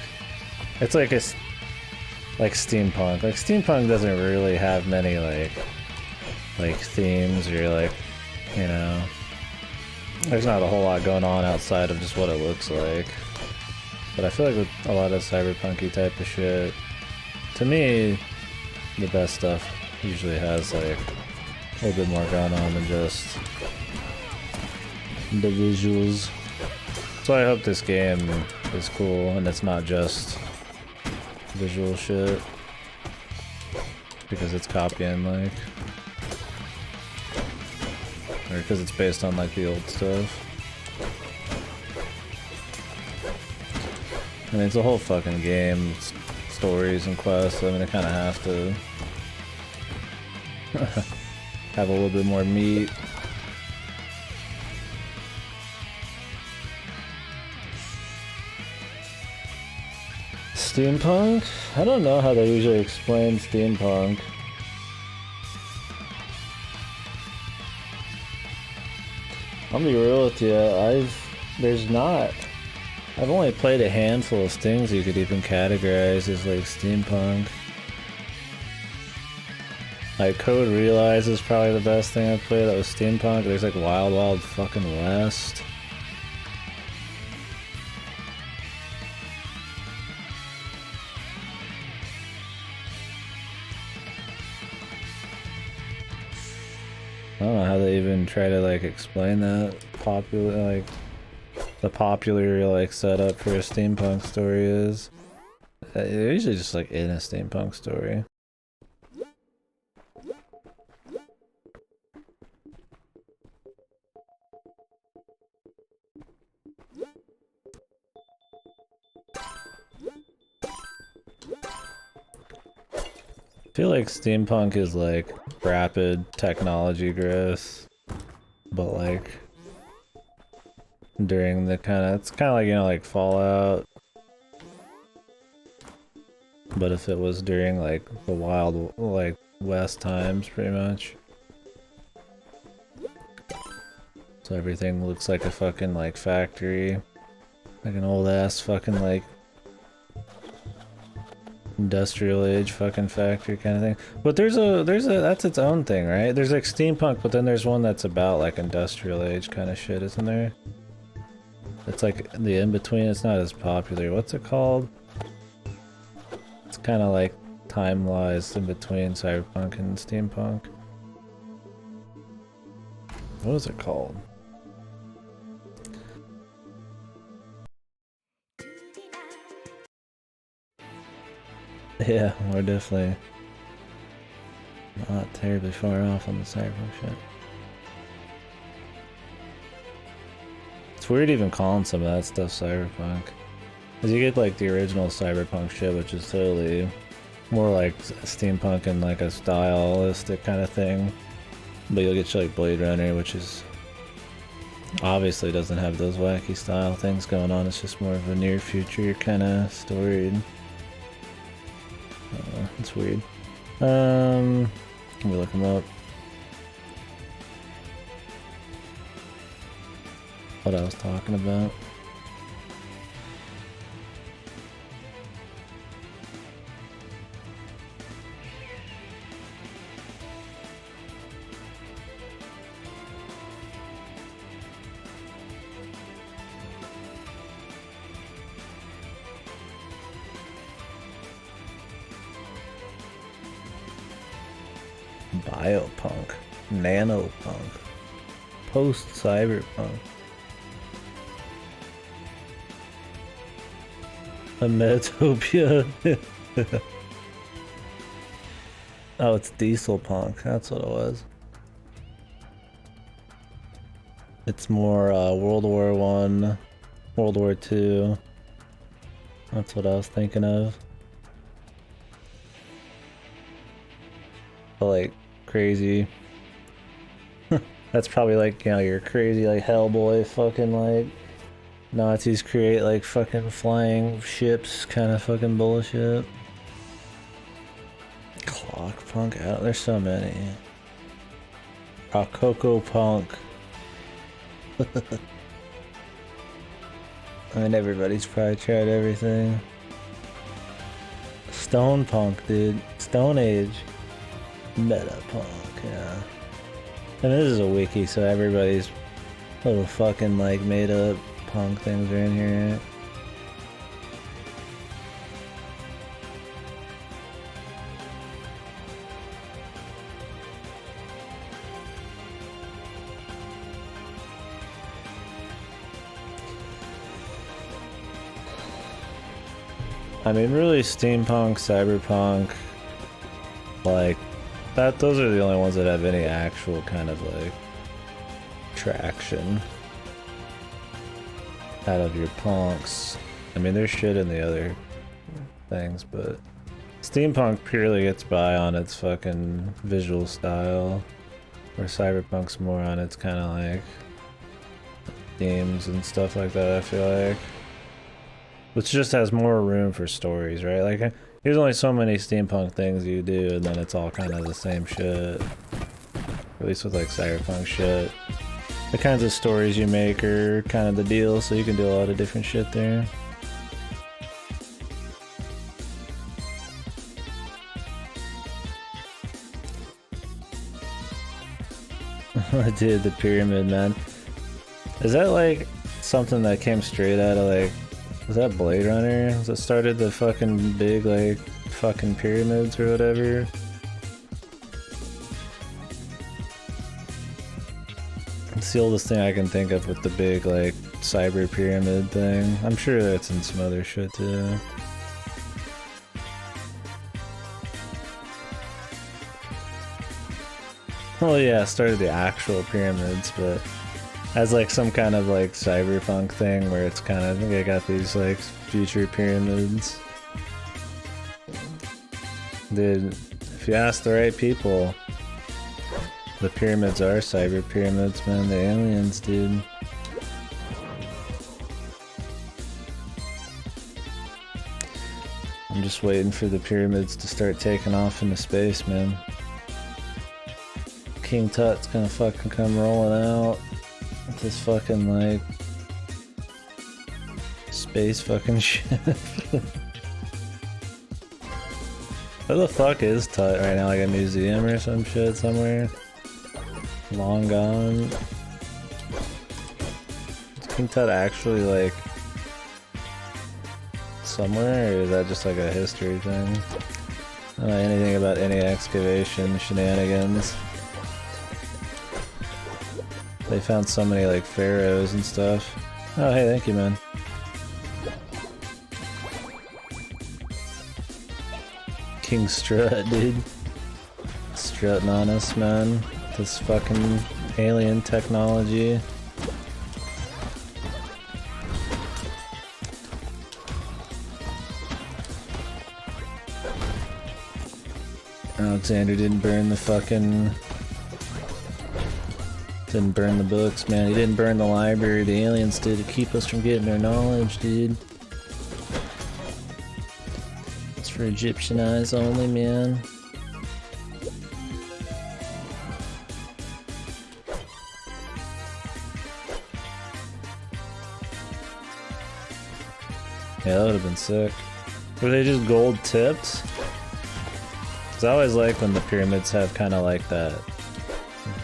It's like like steampunk. Like steampunk doesn't really have many like themes or like, you know, there's not a whole lot going on outside of just what it looks like. But I feel like with a lot of cyberpunky type of shit, to me, the best stuff usually has like a little bit more going on than just the visuals. So I hope this game is cool and it's not just visual shit, because it's copying like, or because it's based on like the old stuff. I mean, it's a whole fucking game, stories and quests. I mean, I kind of have to have a little bit more meat. Steampunk? I don't know how they usually explain steampunk. I'll be real with you, I've only played a handful of things you could even categorize as like steampunk. Like Code Realize is probably the best thing I've played that was steampunk. There's like Wild Wild fucking West. I don't know how they even try to like explain that the popular like setup for a steampunk story is. They're usually just like in a steampunk story. I feel like steampunk is like rapid technology growth, but like during the it's kind of like, you know, like Fallout, but if it was during like the Wild like West times pretty much. So everything looks like a fucking like factory, like an old ass fucking like industrial age fucking factory kind of thing. But there's a that's its own thing, right? There's like steampunk, but then there's one that's about like industrial age kind of shit, isn't there? It's like the in-between. It's not as popular. What's it called? It's kind of like time-wise in between cyberpunk and steampunk. What is it called? Yeah, we're definitely not terribly far off on the cyberpunk shit. It's weird even calling some of that stuff cyberpunk. Cause you get like the original cyberpunk shit, which is totally more like steampunk and like a stylistic kind of thing. But you'll get shit like Blade Runner, which is obviously doesn't have those wacky style things going on. It's just more of a near future kind of story. It's weird. Let me look them up. What I was talking about. Biopunk, nanopunk, post-cyberpunk, a Metopia. Oh, it's Dieselpunk. That's what it was. It's more World War I, World War II. That's what I was thinking of. But like crazy. That's probably like, you know, your crazy like Hellboy fucking like Nazis create like fucking flying ships kind of fucking bullshit. Clock Punk, there's so many. Rococo Punk. I mean, everybody's probably tried everything. Stone Punk, dude. Stone Age. Meta Punk, yeah. And this is a wiki, so everybody's little fucking like made up punk things are in here, right? I mean, really, steampunk, cyberpunk, like that. Those are the only ones that have any actual kind of like traction out of your punks. I mean, there's shit in the other things, but steampunk purely gets by on its fucking visual style, where cyberpunk's more on its kind of like themes and stuff like that. I feel like. Which just has more room for stories, right? Like, there's only so many steampunk things you do, and then it's all kind of the same shit. At least with, like, cyberpunk shit. The kinds of stories you make are kind of the deal, so you can do a lot of different shit there. Dude, the pyramid, man. Is that, like, something that came straight out of, like, was that Blade Runner? Was it started the fucking big, like, fucking pyramids or whatever? It's the oldest thing I can think of with the big, like, cyber pyramid thing. I'm sure that's in some other shit, too. Well, yeah, it started the actual pyramids, but as like some kind of like cyberpunk thing where it's kind of, they got these like future pyramids. Dude, if you ask the right people, the pyramids are cyber pyramids, man. The aliens, dude. I'm just waiting for the pyramids to start taking off into space, man. King Tut's gonna fucking come rolling out. This fucking like space fucking ship. Where the fuck is Tut right now? Like a museum or some shit somewhere? Long gone. Is King Tut actually like somewhere, or is that just like a history thing? I don't know anything about any excavation shenanigans. They found so many like pharaohs and stuff. Oh hey, thank you, man. King Strut, dude. Strutting on us, man. This fucking alien technology. Alexander didn't burn the fucking... Didn't burn the books, man. He didn't burn the library. The aliens did to keep us from getting their knowledge, dude. It's for Egyptian eyes only, man. Yeah, that would have been sick. Were they just gold tipped? Cause I always like when the pyramids have kind of like that,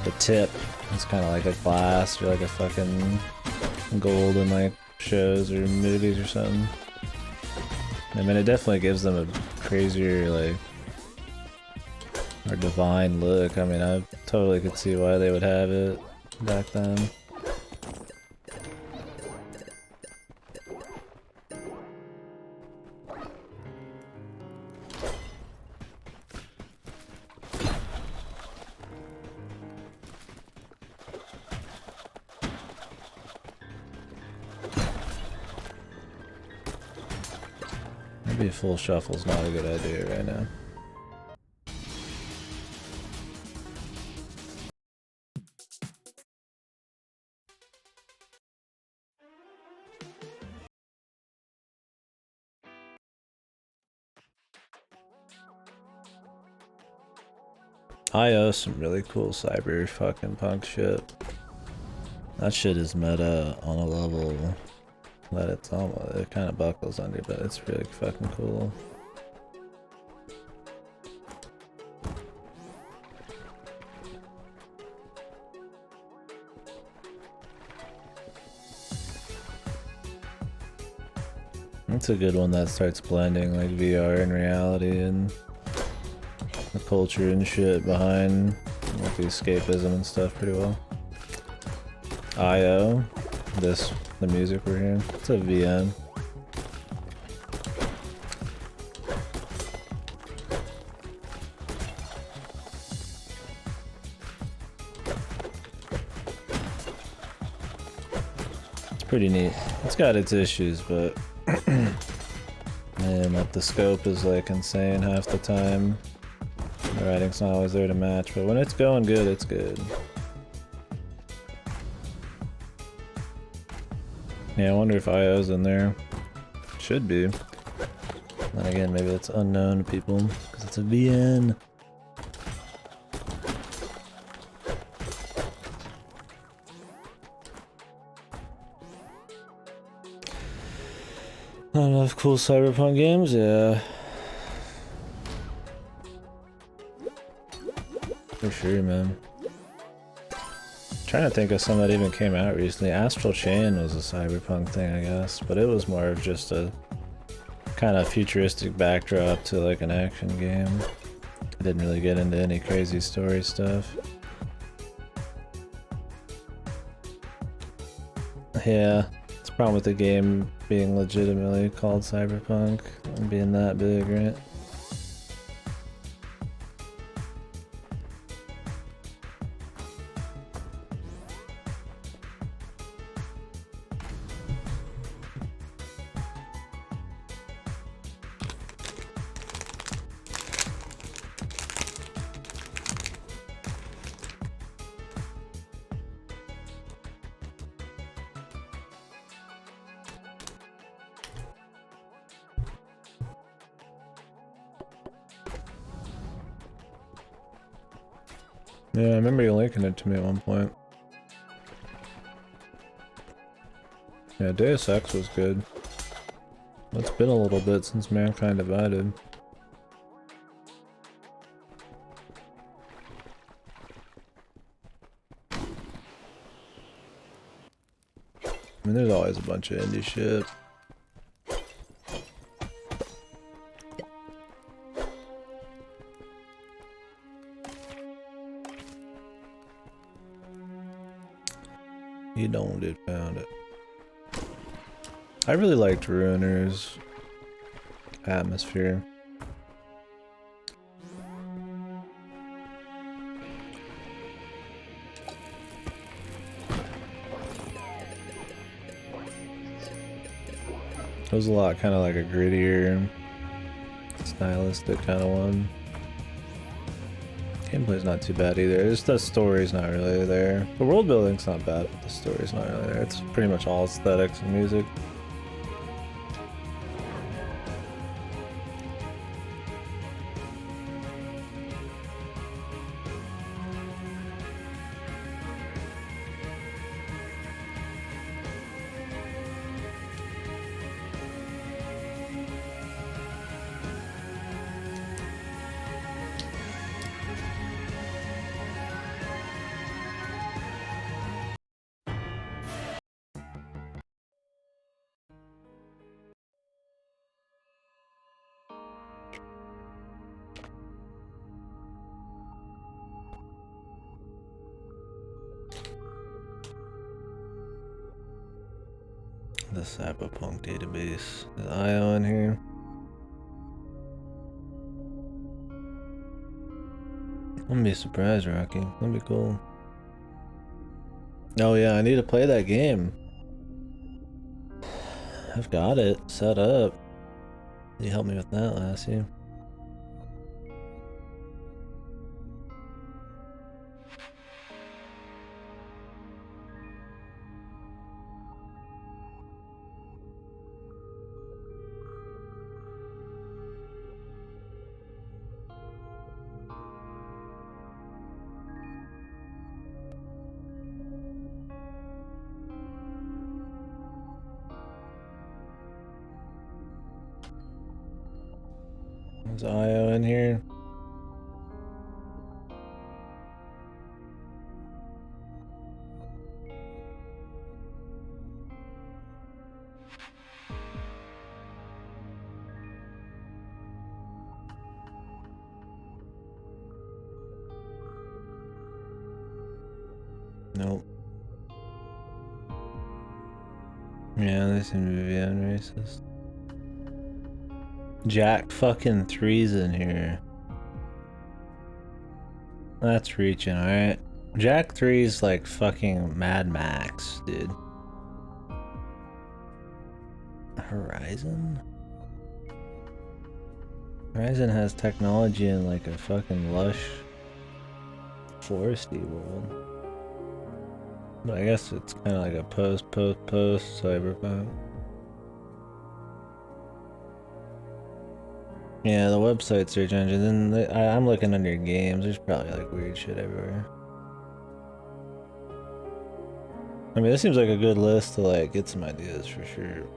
the tip. It's kind of like a glass or like a fucking gold in like shows or movies or something. I mean, it definitely gives them a crazier like or divine look. I mean, I totally could see why they would have it back then. Maybe a full shuffle's not a good idea right now. I some really cool cyber fucking punk shit. That shit is meta on a level that it's almost, it kind of buckles under, but it's really fucking cool. It's a good one that starts blending like VR and reality and the culture and shit behind like the escapism and stuff pretty well. IO, the music we're hearing, it's a VM. It's pretty neat. It's got its issues, but man, like the scope is like insane half the time. The writing's not always there to match, but when it's going good, it's good. Yeah, I wonder if IO's in there. Should be. Then again, maybe it's unknown to people, because it's a VN. Not enough cool cyberpunk games? Yeah. For sure, man. Trying to think of some that even came out recently. Astral Chain was a cyberpunk thing, I guess, but it was more of just a kind of futuristic backdrop to like an action game. I didn't really get into any crazy story stuff. Yeah, it's a problem with the game being legitimately called cyberpunk and being that big, right? Yeah, I remember you linking it to me at one point. Yeah, Deus Ex was good. It's been a little bit since Mankind Divided. I mean, there's always a bunch of indie shit. You don't did found it. I really liked Ruiner's atmosphere. It was a lot kind of like a grittier, stylistic kind of one. Gameplay's not too bad either. It's the story's not really there. The world building's not bad, but the story's not really there. It's pretty much all aesthetics and music. The Cyberpunk database. Is IO in here? I'm gonna be surprised, Rocky. That'd be cool. Oh yeah, I need to play that game. I've got it set up. You helped me with that, Lassie. Is IO in here? Nope. Yeah, they seem to be being racist. Jack fucking 3's in here. That's reaching, alright? Jack 3's like fucking Mad Max, dude. Horizon? Horizon has technology in like a fucking lush foresty world. But I guess it's kind of like a post cyberpunk. Yeah, the website search engine. Then I'm looking under games. There's probably like weird shit everywhere. I mean, this seems like a good list to like get some ideas for sure.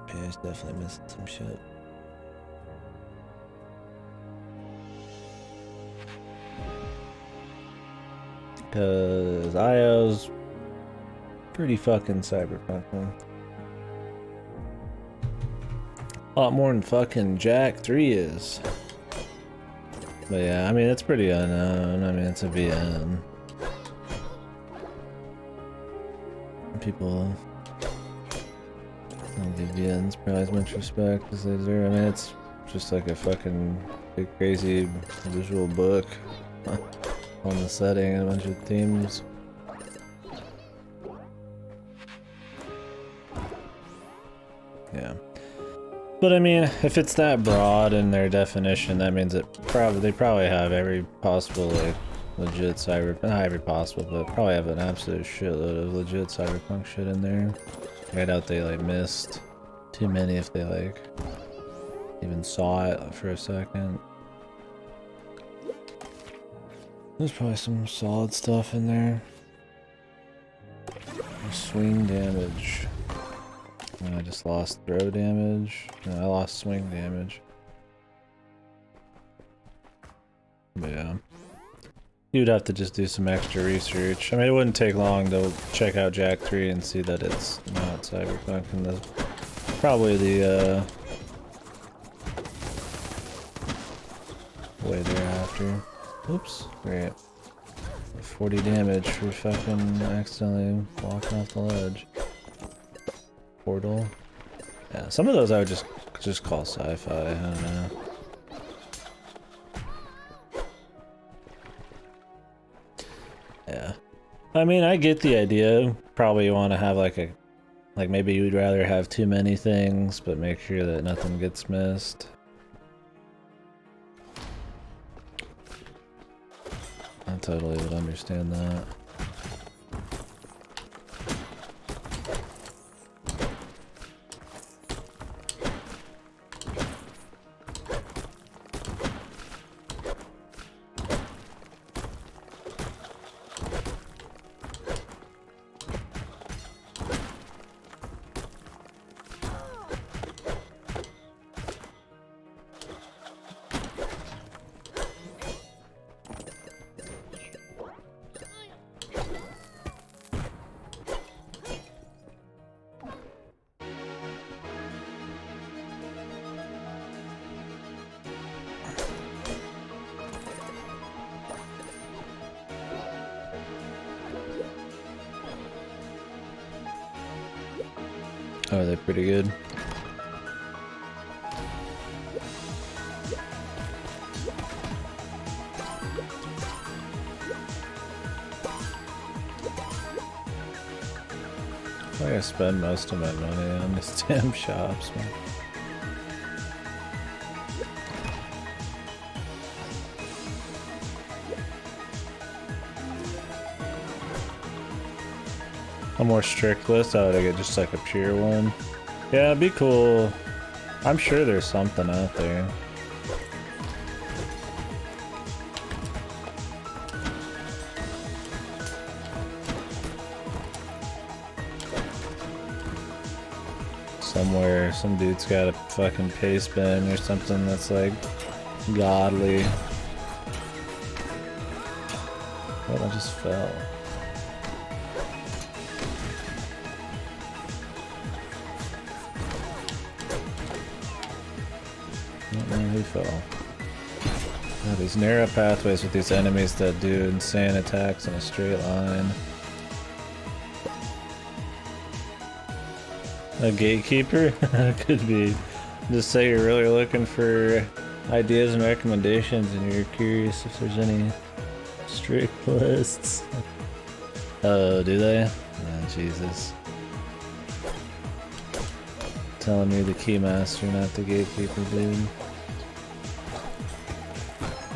Yeah, it's definitely missing some shit. Cause IO's pretty fucking cyberpunk, man. A lot more than fucking Jack 3 is. But yeah, I mean, it's pretty unknown. I mean, it's a VM. People don't give VMs probably as much respect as they deserve. I mean, it's just like a fucking big crazy visual book on the setting and a bunch of themes. Yeah. But I mean, if it's that broad in their definition, that means it they probably have every possible like legit cyberpunk, not every possible, but probably have an absolute shitload of legit cyberpunk shit in there. I doubt they like missed too many if they like even saw it for a second. There's probably some solid stuff in there. Swing damage. I just lost throw damage. No, I lost swing damage. But yeah. You'd have to just do some extra research. I mean, it wouldn't take long to check out Jack 3 and see that it's not cyberpunk and the probably the way thereafter. Oops, great. 40 damage for fucking accidentally walking off the ledge. Portal. Yeah, some of those I would just call sci-fi, I don't know. Yeah. I mean, I get the idea. Probably you want to have like maybe you'd rather have too many things, but make sure that nothing gets missed. I totally would understand that. Are they pretty good? I spend most of my money on these damn shops, man. A more strict list, I would get just like a pure one. Yeah, it'd be cool. I'm sure there's something out there. Somewhere, some dude's got a fucking paste bin or something that's like godly. What, I just fell. I don't know who fell. Oh, these narrow pathways with these enemies that do insane attacks in a straight line. A gatekeeper? Could be. Just say you're really looking for ideas and recommendations and you're curious if there's any strict lists. Oh, do they? Oh, Jesus. Telling me the keymaster, not the gatekeeper, dude.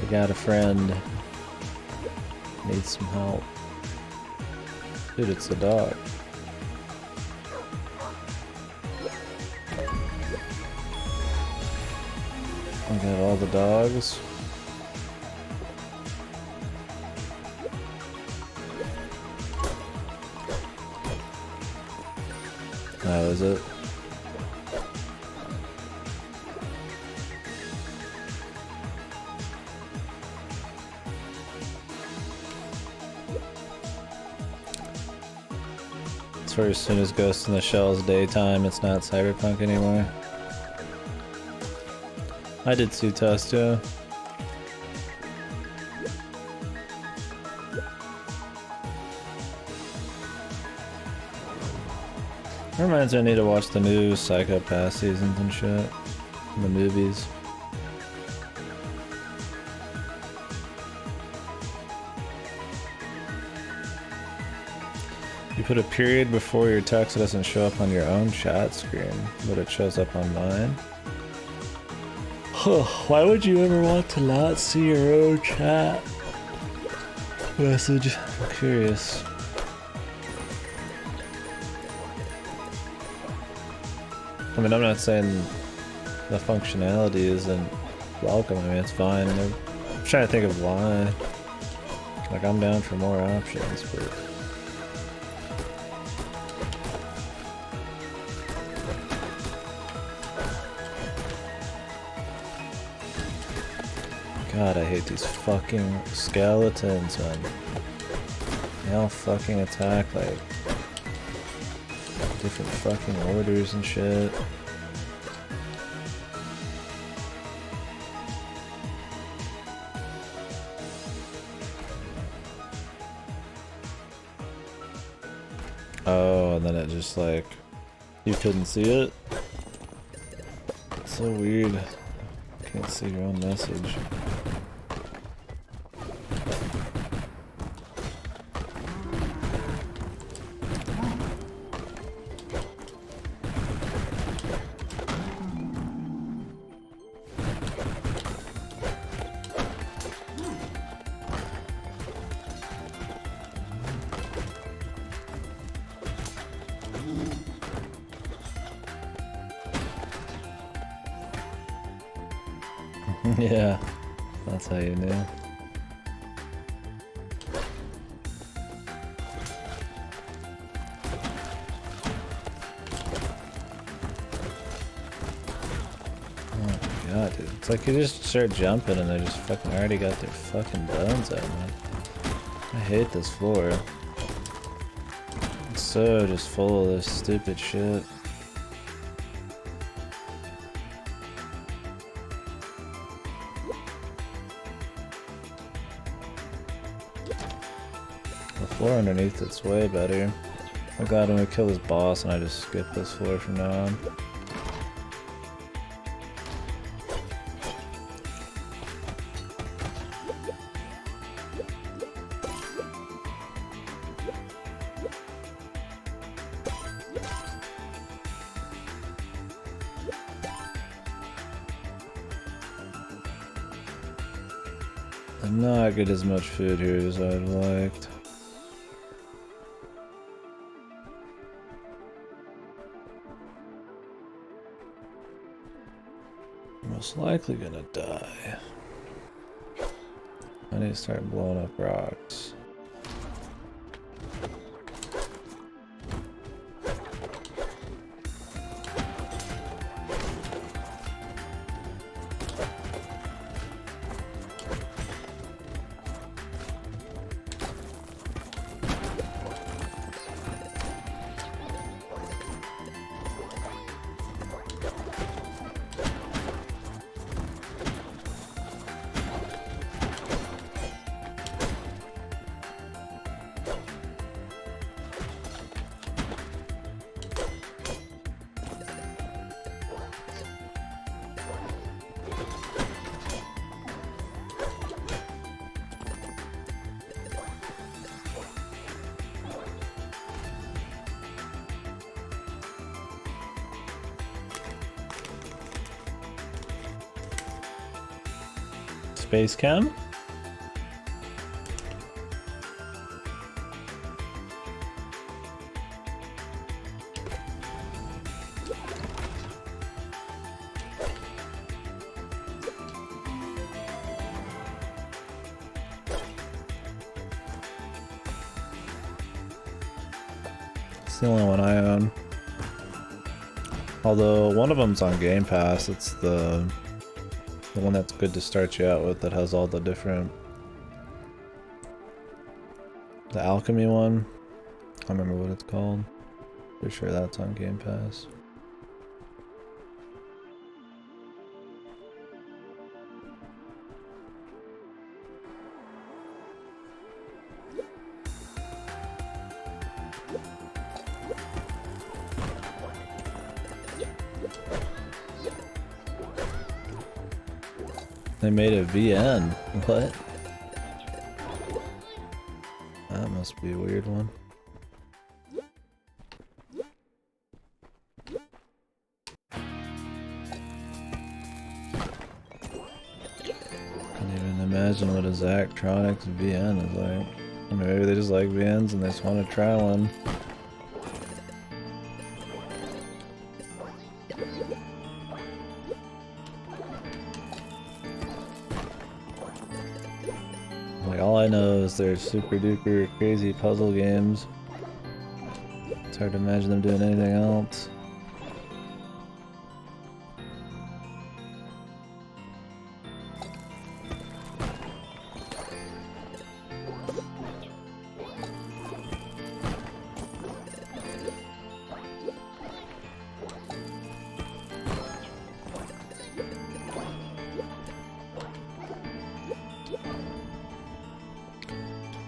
We got a friend. Needs some help. Dude, it's the dog. We got all the dogs. How is it? It's where as soon as Ghost in the Shell is daytime, it's not cyberpunk anymore. I did Sutas too. Reminds me I need to watch the new Psychopath seasons and shit. The movies. You put a period before your text, it doesn't show up on your own chat screen, but it shows up on mine. Why would you ever want to not see your own chat message? I'm curious. I mean, I'm not saying the functionality isn't welcome. I mean, it's fine. I'm trying to think of why. Like, I'm down for more options, but... God, I hate these fucking skeletons, man. They all fucking attack like different fucking orders and shit. Oh, and then it just like, you couldn't see it? It's so weird. Can't see your own message. Yeah, that's how you knew. Oh my god, dude. It's like you just start jumping and they just fucking already got their fucking bones out, man. I hate this floor. It's so just full of this stupid shit. The floor underneath it's way better. I'm glad when we kill this boss and I just skip this floor from now on. I'm not getting as much food here as I'd liked. Most likely gonna die. I need to start blowing up rocks. Space chem? It's the only one I own. Although one of them's on Game Pass, it's the one that's good to start you out with that has all the different... The alchemy one? I don't remember what it's called. Pretty sure that's on Game Pass. They made a VN. What? That must be a weird one. Can't even imagine what a Zachtronics VN is like. I mean, maybe they just like VNs and they just want to try one. Like, all I know is they're super duper crazy puzzle games. It's hard to imagine them doing anything else.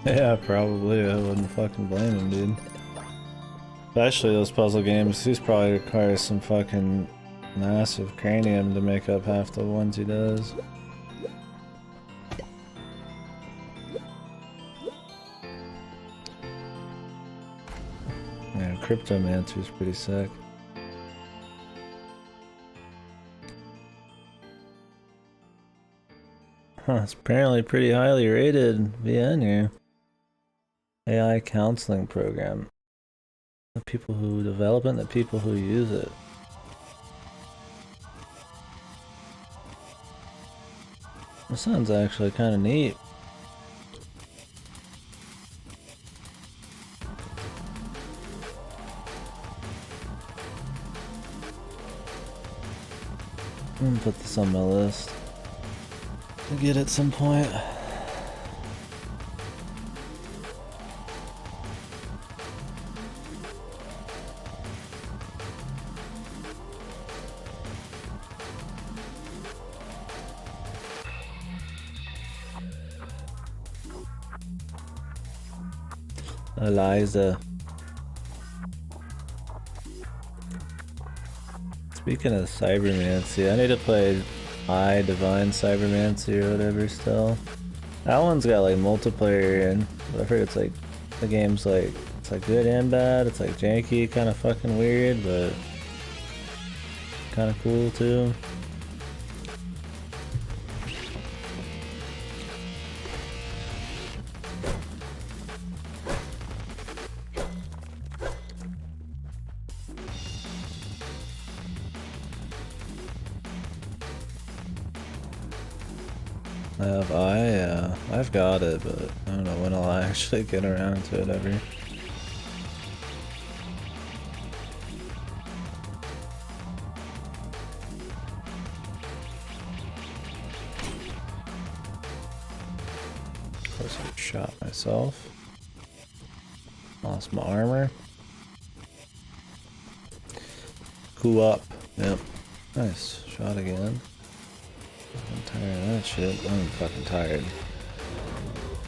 Yeah, probably. I wouldn't fucking blame him, dude. Especially those puzzle games. These probably require some fucking massive cranium to make up half the ones he does. Yeah, Cryptomancer's pretty sick. Huh, it's apparently pretty highly rated VN here. AI counseling program. The people who develop it and the people who use it. This sounds actually kind of neat. I'm gonna put this on my list to get at some point. Eliza. Speaking of Cybermancy, I need to play Divine Cybermancy or whatever still. That one's got like multiplayer and I've heard it's like the game's like it's like good and bad. It's like janky, kind of fucking weird, but kind of cool too. I've got it, but I don't know when I'll actually get around to it ever. Of course I shot myself. Lost my armor. Cool up. Yep. Nice. Shot again. I'm tired of that shit. I'm fucking tired.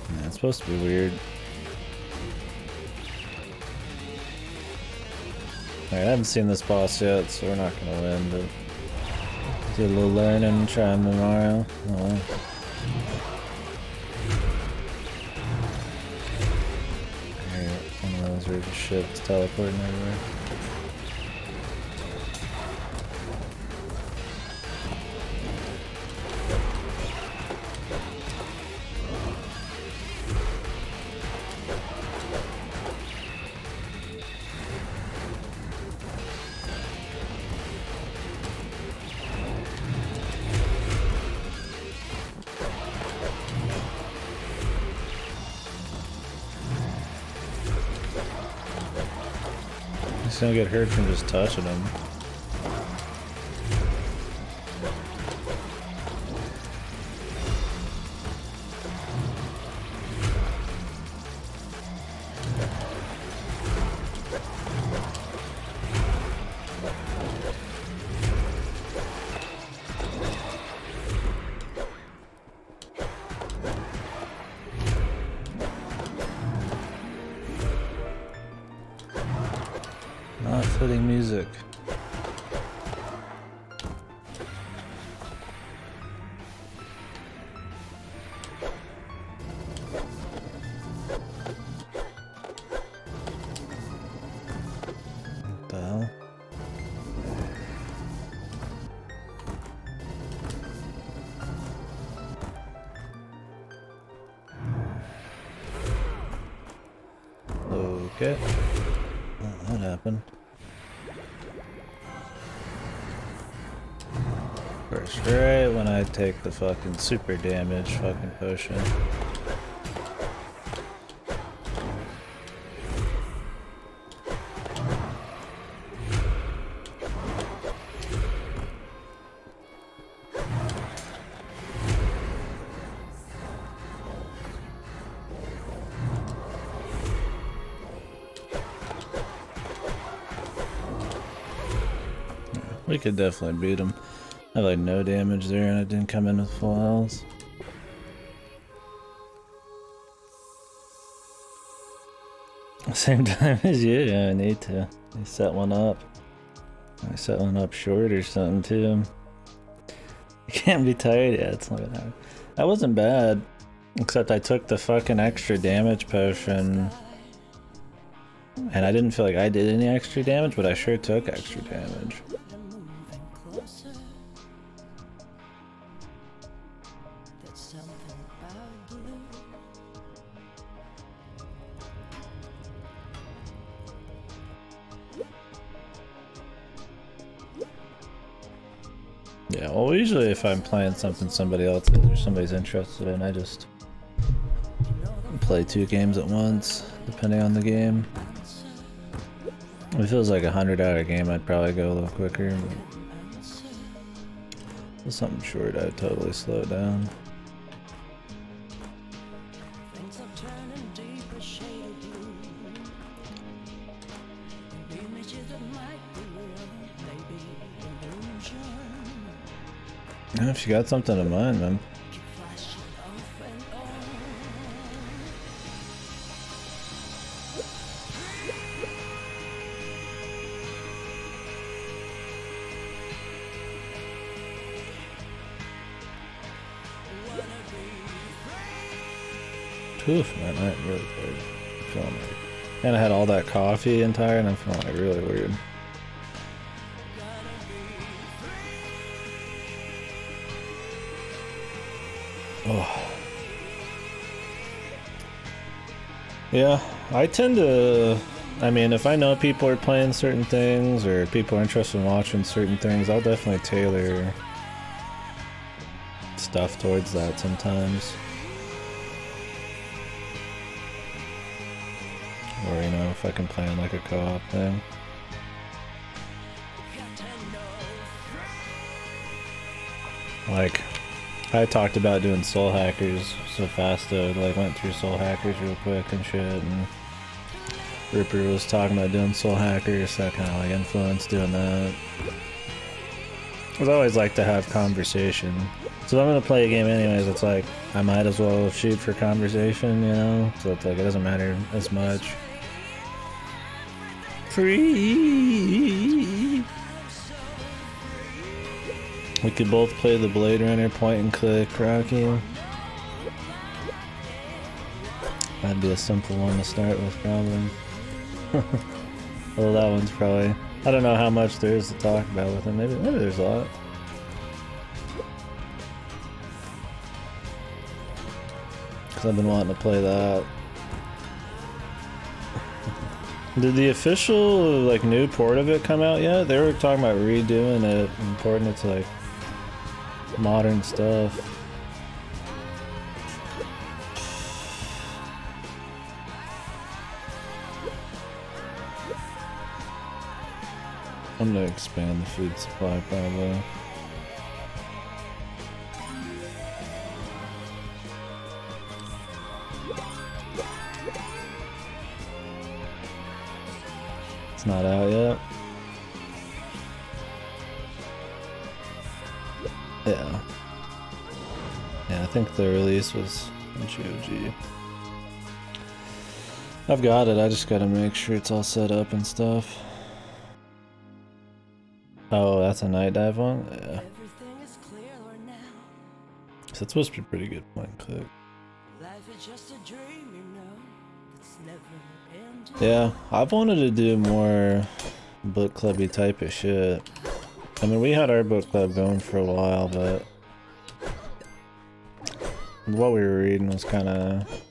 Man, it's supposed to be weird. Alright, I haven't seen this boss yet, so we're not gonna win, but do a little learning and try him tomorrow. Oh well. Alright, one of those are just ships teleporting everywhere. Don't get hurt from just touching them. Not fitting music. What the hell? Okay. What happened? First, right when I take the fucking super damage fucking potion. We could definitely beat him. I had like no damage there and I didn't come in with full health. Same time as you, yeah, I need to. I set one up. I set one up short or something too. You can't be tired yet, it's not gonna happen. That wasn't bad. Except I took the fucking extra damage potion. And I didn't feel like I did any extra damage, but I sure took extra damage. Yeah, well usually if I'm playing something somebody else or somebody's interested in, I just play 2 games at once, depending on the game. If it feels like a $100 game, I'd probably go a little quicker, but if it's something short, I'd totally slow it down. Yeah, if you got something in mind, man. Oof, man, I'm really tired. I'm feeling like... And I had all that coffee and tired, and I'm feeling like really weird. Oh. Yeah, I tend to... I mean, if I know people are playing certain things, or people are interested in watching certain things, I'll definitely tailor stuff towards that sometimes. Or, you know, if I can plan like a co-op thing. Like, I talked about doing Soul Hackers so fast though, like went through Soul Hackers real quick and shit, and Ripper was talking about doing Soul Hackers, so I kinda like influenced doing that. I always like to have conversation. So if I'm gonna play a game anyways, it's like, I might as well shoot for conversation, you know? So it's like, it doesn't matter as much. Free! We could both play the Blade Runner point and click, Rocky. That'd be a simple one to start with, probably. Well, that one's probably... I don't know how much there is to talk about with it. Maybe there's a lot. Because I've been wanting to play that. Did the official, like, new port of it come out yet? They were talking about redoing it and porting it to, like, modern stuff. I'm gonna expand the food supply, probably. It's not out yet. Yeah. Yeah, I think the release was in GOG. I've got it, I just gotta make sure it's all set up and stuff. Oh, that's a night dive one? Yeah. So it's supposed to be pretty good point and click. Yeah, I've wanted to do more book clubby type of shit. I mean, we had our book club going for a while, but what we were reading was kind of...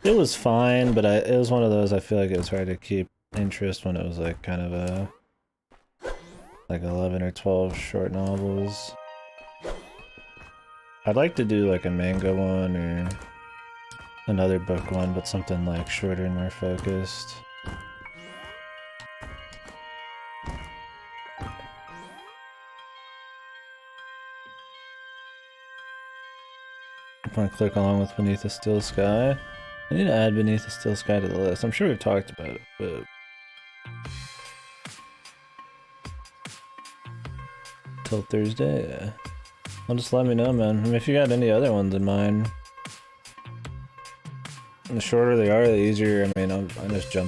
It was fine, but it was one of those, I feel like it was hard to keep interest when it was like kind of a... like 11 or 12 short novels. I'd like to do like a manga one or another book one, but something like shorter and more focused. I want to click along with Beneath the Still Sky. I need to add Beneath the Still Sky to the list. I'm sure we've talked about it, but... Till Thursday, yeah. Well, just let me know, man. I mean, if you got any other ones in mind. And the shorter they are, the easier. I mean, I just jump